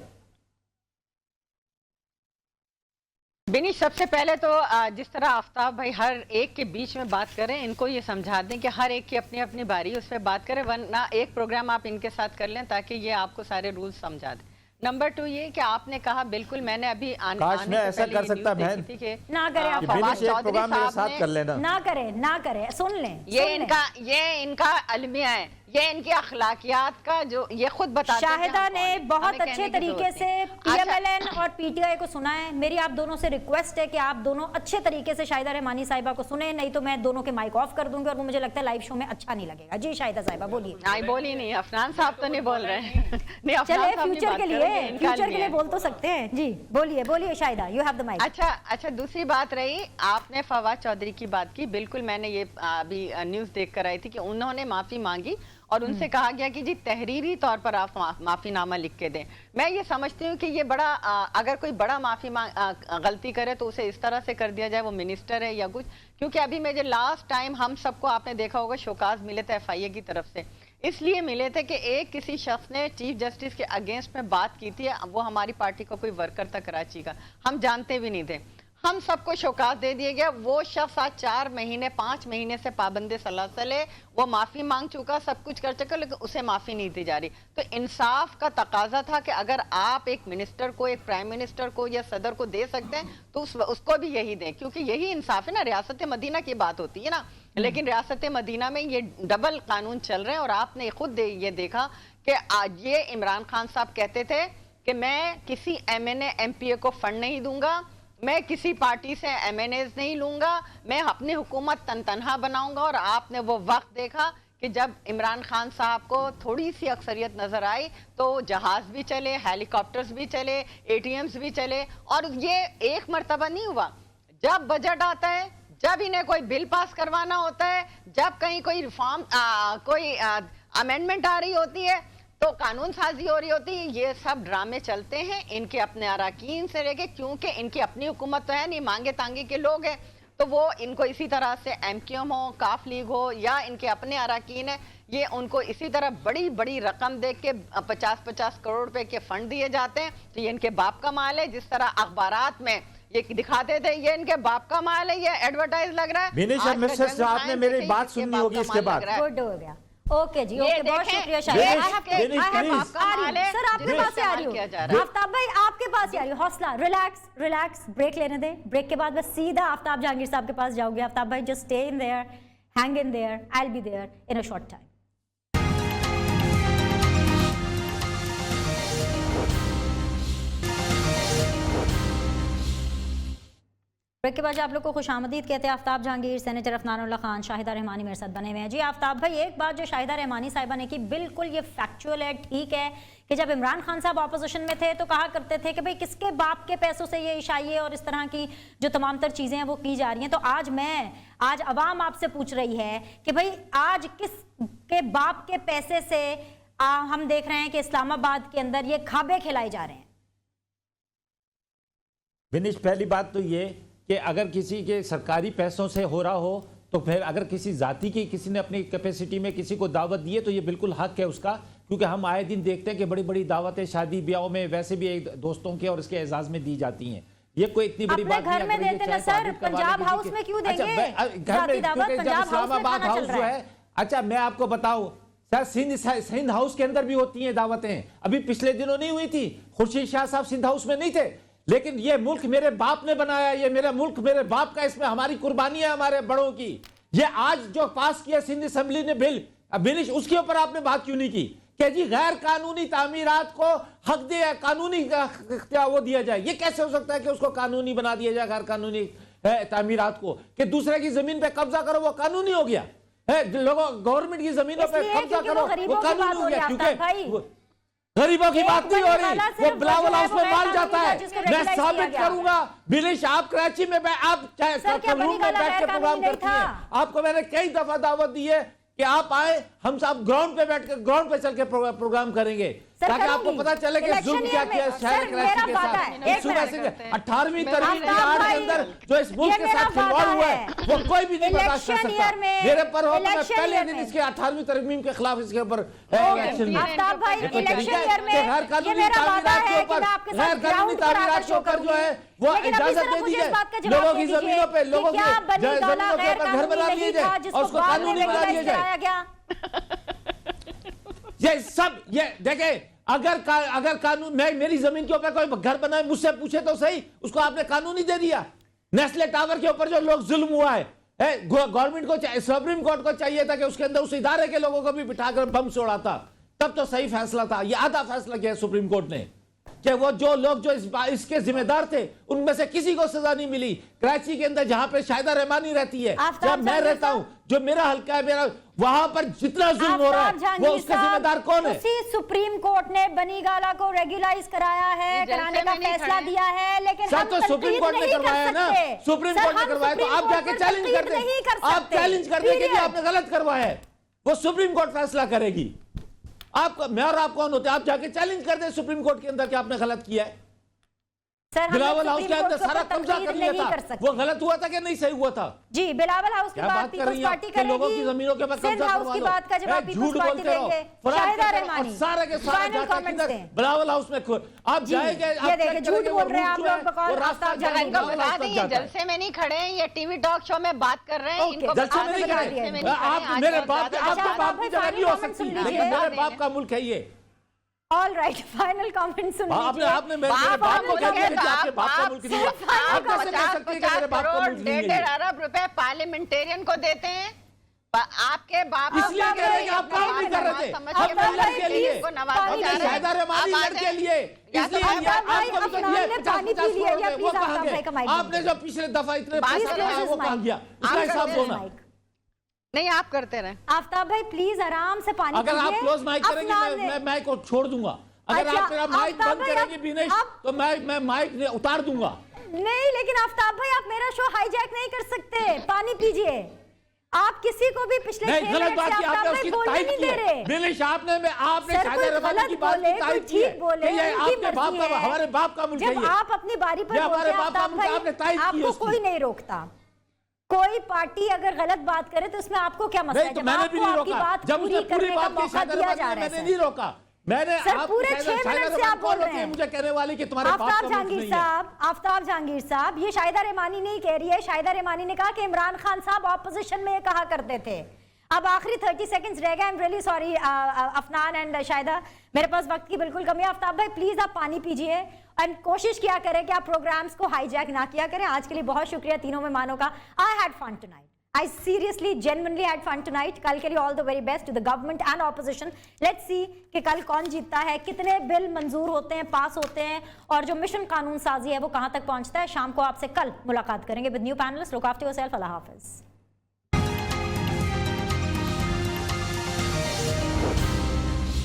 बिनी, सबसे पहले तो जिस तरह आफ्ताब भाई हर एक के बीच में बात करें, इनको ये समझा दें कि हर एक की अपनी अपनी बारी, उस पर बात करें, वरना एक प्रोग्राम आप इनके साथ कर लें ताकि ये आपको सारे रूल्स समझा दें। नंबर 2 ये कि आपने कहा, बिल्कुल मैंने अभी काश मैं ऐसा कर सकता बहन, ना करें आप प्रोग्राम मेरे साथ कर लेना, ना करें, सुन लें। ये इनका अलमिया है, ये इनकी अखलाकियात का जो ये खुद बताते हैं। शाहिदा ने बहुत अच्छे तरीके से पीएमएलएन और पीटीआई को सुना है। मेरी आप दोनों से रिक्वेस्ट है कि आप दोनों अच्छे तरीके से शाहिदा रहमानी साहिबा को सुने, नहीं तो मैं दोनों के माइक ऑफ कर दूंगी और वो मुझे लगता है लाइव शो में अच्छा नहीं लगेगा। जी शाहिदा साहिबा बोलिए। नहीं बोली नहीं, अफनान साहब तो नहीं बोल रहे हैं। चले फ्यूचर के लिए बोल तो सकते हैं। जी बोलिए Shahida, you have the mic. अच्छा, दूसरी बात रही, आपने फवाद चौधरी की बात की, बिल्कुल मैंने ये अभी न्यूज देख कर आई थी कि उन्होंने माफी मांगी और उनसे कहा गया कि जी तहरीरी तौर पर आप माफीनामा लिख के दें। मैं ये समझती हूँ कि ये बड़ा अगर कोई बड़ा गलती करे तो उसे इस तरह से कर दिया जाए, वो मिनिस्टर है या कुछ, क्योंकि अभी मुझे लास्ट टाइम हम सबको आपने देखा होगा शोकाज मिले थे FIA की तरफ से, इसलिए मिले थे कि एक किसी शख्स ने चीफ जस्टिस के अगेंस्ट में बात की थी, वो हमारी पार्टी का कोई वर्कर था कराची का, हम जानते भी नहीं थे, हम सबको शौकात दे दिया गया। वो शख्स आज 4 महीने 5 महीने से पाबंदे सलासल है, वो माफ़ी मांग चुका, सब कुछ कर चुका, लेकिन उसे माफ़ी नहीं दी जा रही। तो इंसाफ का तकाजा था कि अगर आप एक मिनिस्टर को, एक प्राइम मिनिस्टर को या सदर को दे सकते हैं तो उसको भी यही दें, क्योंकि यही इंसाफ है ना। रियासत मदीना की बात होती है ना, लेकिन रियासत मदीना में ये डबल कानून चल रहे हैं। और आपने खुद ये देखा कि आज ये इमरान खान साहब कहते थे कि मैं किसी MNA MPA को फंड नहीं दूंगा, मैं किसी पार्टी से MNAs नहीं लूंगा, मैं अपनी हुकूमत तनतनहा बनाऊंगा। और आपने वो वक्त देखा कि जब इमरान खान साहब को थोड़ी सी अक्सरियत नजर आई तो जहाज भी चले, हेलीकॉप्टर्स भी चले, ATMs भी चले। और ये एक मर्तबा नहीं हुआ, जब बजट आता है, जब इन्हें कोई बिल पास करवाना होता है, जब कहीं कोई रिफॉर्म कोई अमेंडमेंट आ रही होती है तो कानून साजी हो रही होती है, ये सब ड्रामे चलते हैं इनके अपने अराकीन से लेके, क्योंकि इनकी अपनी हुकूमत तो है नहीं, मांगे तांगे के लोग हैं, तो वो इनको इसी तरह से MQM हो, काफ लीग हो या इनके अपने अराकीन है, ये उनको इसी तरह बड़ी बड़ी रकम दे के 50-50 करोड़ रुपए के फंड दिए जाते हैं। तो ये इनके बाप का माल है, जिस तरह अखबारात में ये दिखाते थे ये इनके बाप का माल है, ये एडवर्टाइज लग रहा है। आपने मेरी बात सुननी होगी इसके बाद। गुड हो गया, ओके जी, ओके, बहुत शुक्रिया शाहिद। सर आपके पास से आ रही हूँ, आफ्ताब भाई आपके पास ही आ रही हूँ, हौसला, रिलैक्स रिलैक्स, ब्रेक लेने दें, ब्रेक के बाद बस सीधा आफ्ताब जहांगीर साहब के पास जाओगे। आफ्ताब भाई just stay in there, hang in there, I will be there in a short time. Break के बाद आप लोग को खुशामदीद कहते हैं। आफ्ताब जहांगीर, सेनेटर अफनानुल्लाह खान, शाहिदा रहमानी मेरे साथ बने हुए हैं। जी आफ्ताब भाई, एक बात जो शाहिदा रहमानी साहिबा ने की बिल्कुल ये फैक्चुअल है, ठीक है कि जब इमरान खान साहब ऑपोजिशन में थे तो कहा करते थे कि भाई किसके बाप के पैसों से ये इशाइये और इस तरह की जो तमाम तर चीज़ें हैं वो की जा रही हैं। तो आज अवाम आपसे पूछ रही है कि भाई आज किसके बाप के पैसे से हम देख रहे हैं कि इस्लामाबाद के अंदर ये खाबे खिलाए जा रहे हैं। विनिश, पहली बात तो ये कि अगर किसी के सरकारी पैसों से हो रहा हो तो फिर अगर किसी जाति की किसी ने अपनी कैपेसिटी में किसी को दावत दी है तो ये बिल्कुल हक है उसका, क्योंकि हम आए दिन देखते हैं कि बड़ी बड़ी दावतें शादी ब्याहों में वैसे भी एक दोस्तों के और इसके एजाज में दी जाती हैं। ये कोई इतनी बड़ी बात घर में देते ना सर, पंजाब हाउस में क्यों देंगे? घर में इस्लामाबाद हाउस जो है, अच्छा मैं आपको बताऊं सर, सिंध हाउस के अंदर भी होती हैं दावतें। अभी पिछले दिनों नहीं हुई थी, खुर्शीद शाह साहब सिंध हाउस में नहीं थे, लेकिन ये मुल्क मेरे बाप ने बनाया, ये मेरा मुल्क मेरे बाप का, इसमें हमारी कुर्बानी है हमारे बड़ों की। ये आज जो पास किया सिंध असेंबली ने बिल, बिनिश, उसके ऊपर आपने बात क्यों नहीं की कि जी गैर कानूनी तामीरात को हक दिया, कानूनी क्या वो दिया जाए? ये कैसे हो सकता है कि उसको कानूनी बना दिया जाए, गैर कानूनी तामीरात को, कि दूसरे की जमीन पे कब्जा करो वो कानूनी हो गया है, लोगों गवर्नमेंट की जमीनों पे कब्जा करो वो कानूनी हो गया। क्योंकि गरीबों की बात नहीं हो रही, वो बिलावल हाउस में माल जाता है। मैं साबित करूंगा बिलिश, आप कराची में आप चाहे रूम में बैठ के प्रोग्राम करती हैं, आपको मैंने कई दफा दावत दी है कि आप आए, हम सब ग्राउंड पे बैठ के ग्राउंड पे चल के प्रोग्राम करेंगे ताकि आपको पता चले कि जुल्म क्या किया शहर कराची के साथ। सुबह से 18वीं तरमीम की आड़ के अंदर जो इस मुल्क के साथ खिलवाड़ हुआ है वो कोई भी नहीं बर्दाश्त कर सकता। मेरे पर हो मैं पहले दिन इसके 18वीं तरमीम के खिलाफ इसके ऊपर एक्शन लिया। आफ्ताब भाई, इलेक्शन ईयर में गैर कानूनी तामीरात के ऊपर, गैर कानूनी तामीरात के ऊपर जो है वो इजाजत दे दी जाए, लोगों की जमीनों पे, लोगों की जमीनों के ऊपर घर बना लिए जाए और उसको कानूनी बना दिया जाए। ये सब ये देखे, अगर कानून मेरी जमीन के ऊपर कोई घर बनाए मुझसे पूछे तो सही, उसको आपने कानूनी दे दिया। नेस्ले टावर के ऊपर जो लोग जुल्म हुआ है, गवर्नमेंट को सुप्रीम कोर्ट को चाहिए था कि उसके अंदर उस इदारे के लोगों को भी बिठाकर बम से उड़ाता, तब तो सही फैसला था। ये आधा फैसला किया सुप्रीम कोर्ट ने कि वो जो लोग जो इसके जिम्मेदार थे उनमें से किसी को सजा नहीं मिली। कराची के अंदर जहां पे शाहिदा रहमानी रहती है, जहां मैं रहता हूं, जो मेरा हल्का है, मेरा वहां पर जितना जुल्म हो रहा है वो उसका जिम्मेदार कौन है? उसी सुप्रीम कोर्ट ने बनीगाला को रेगुलाइज कराया है, कराने का फैसला दिया है, लेकिन सर तो सुप्रीम कोर्ट ने करवाया ना, सुप्रीम कोर्ट ने करवाया तो आप जाके चैलेंज कर दें, आप चैलेंज कर दें कि आपने गलत करवाया है। वो सुप्रीम कोर्ट फैसला करेगी। आप, मैं और आप कौन होते हैं? आप जाके चैलेंज कर दे सुप्रीम कोर्ट के अंदर कि आपने गलत किया है। सर, बिलावल हाउस के अंदर सारा कब्जा कर लिया था, वो गलत हुआ था कि नहीं सही हुआ था? जी, बिलावल हाउस की बात पीपल्स पार्टी करेगी, लोगों की जमीनों के ऊपर कब्जा हाउस की बात का जवाब पीपल्स पार्टी देंगे। शाहिदा रहमानी सारे के सारे कमेंट्स दें। बिलावल हाउस में आप जाएंगे, ये देखिए झूठ बोल रहे हैं आप लोग, बकौल आफ्ताब जलाल। इनको बता दें ये जलसे में नहीं खड़े हैं, ये टीवी टॉक शो में बात कर रहे हैं। इनको जलसे में नहीं खड़े। आप मेरे बाप, आपके बाप की जगह नहीं हो सकती, लेकिन मेरे बाप का मुल्क है ये। ऑल राइट, फाइनल कमेंट सुन लीजिए। आपने मेरे बाप को कह दिया कि आपके बाप का मुल्क नहीं है। आप कैसे कह सकते हैं कि मेरे बाप का मुल्क नहीं है? 1.5 अरब रुपए पार्लियामेंटेरियन को देते हैं, आपके बाप इसलिए कह रहे हैं कि आप काम नहीं कर रहे थे। अब लड़के लिए शाहिदा रहमानी लड़के लिए, इसलिए आपको भी दिए 50-50 वो कहाँ गए? आपने जो पिछले दफा इतने पैसा लगाया वो कहाँ गया? उसका हिसाब दो ना। नहीं, आप करते रहे। आफ्ताब भाई प्लीज आराम से पानी अगर आप क्लोज माइक करेंगे मैं माइक को छोड़ दूंगा। अगर आप मेरा माइक बंद करेंगे बिनेश तो मैं माइक उतार दूंगा। नहीं, लेकिन आफ्ताब भाई आप मेरा शो हाईजैक नहीं कर सकते। पानी पीजिए। आप किसी को भी पिछले 6 मिनट से आफ्ताब भाई बोलने नहीं दे रहे। बिनेश आपने शाहिदा रहमानी की बात की तारीफ की है कि ये आपके बाप का, हमारे बाप का मुल्क है। जब आप अपनी बारी पर हमारे बाप का मुल्क, आपने तारीफ की आपको कोई नहीं रोकता। कोई पार्टी अगर गलत बात करे तो उसमें आपको क्या मसला है? तो मैंने भी नहीं रोका। जब उसने पूरी बात की शाहिदा रहमानी, मैंने नहीं रोका। मैंने पूरे 6 मिनट से आप बोल रहे हैं मुझे कहने वाली कि तुम्हारे आफ्ताब जहांगीर साहब, आफ्ताब जहांगीर साहब, ये शाहिदा रहमानी नहीं कह रही है। शाहिदा रहमानी ने कहा कि इमरान खान साहब ऑपोजिशन में ये कहा करते थे। अब आखिरी 30 सेकंड्स रह गए। I am really sorry Afnan and Shahida, मेरे पास वक्त की बिल्कुल कमी है। आफ्ताब भाई प्लीज आप पानी पीजिए एंड कोशिश किया करें कि आप प्रोग्राम्स को हाईजैक ना किया करें। आज के लिए बहुत शुक्रिया तीनों मेहमानों का। I had fun tonight, I seriously, genuinely had fun tonight. कल के लिए all the very best to the government and opposition. Let's see कि कल कौन जीतता है, कितने बिल मंजूर होते हैं, पास होते हैं, और जो मिशन कानून साजी है वो कहां तक पहुंचता है। शाम को आपसे कल मुलाकात करेंगे with new panelists. Look after yourself. Allah Hafiz.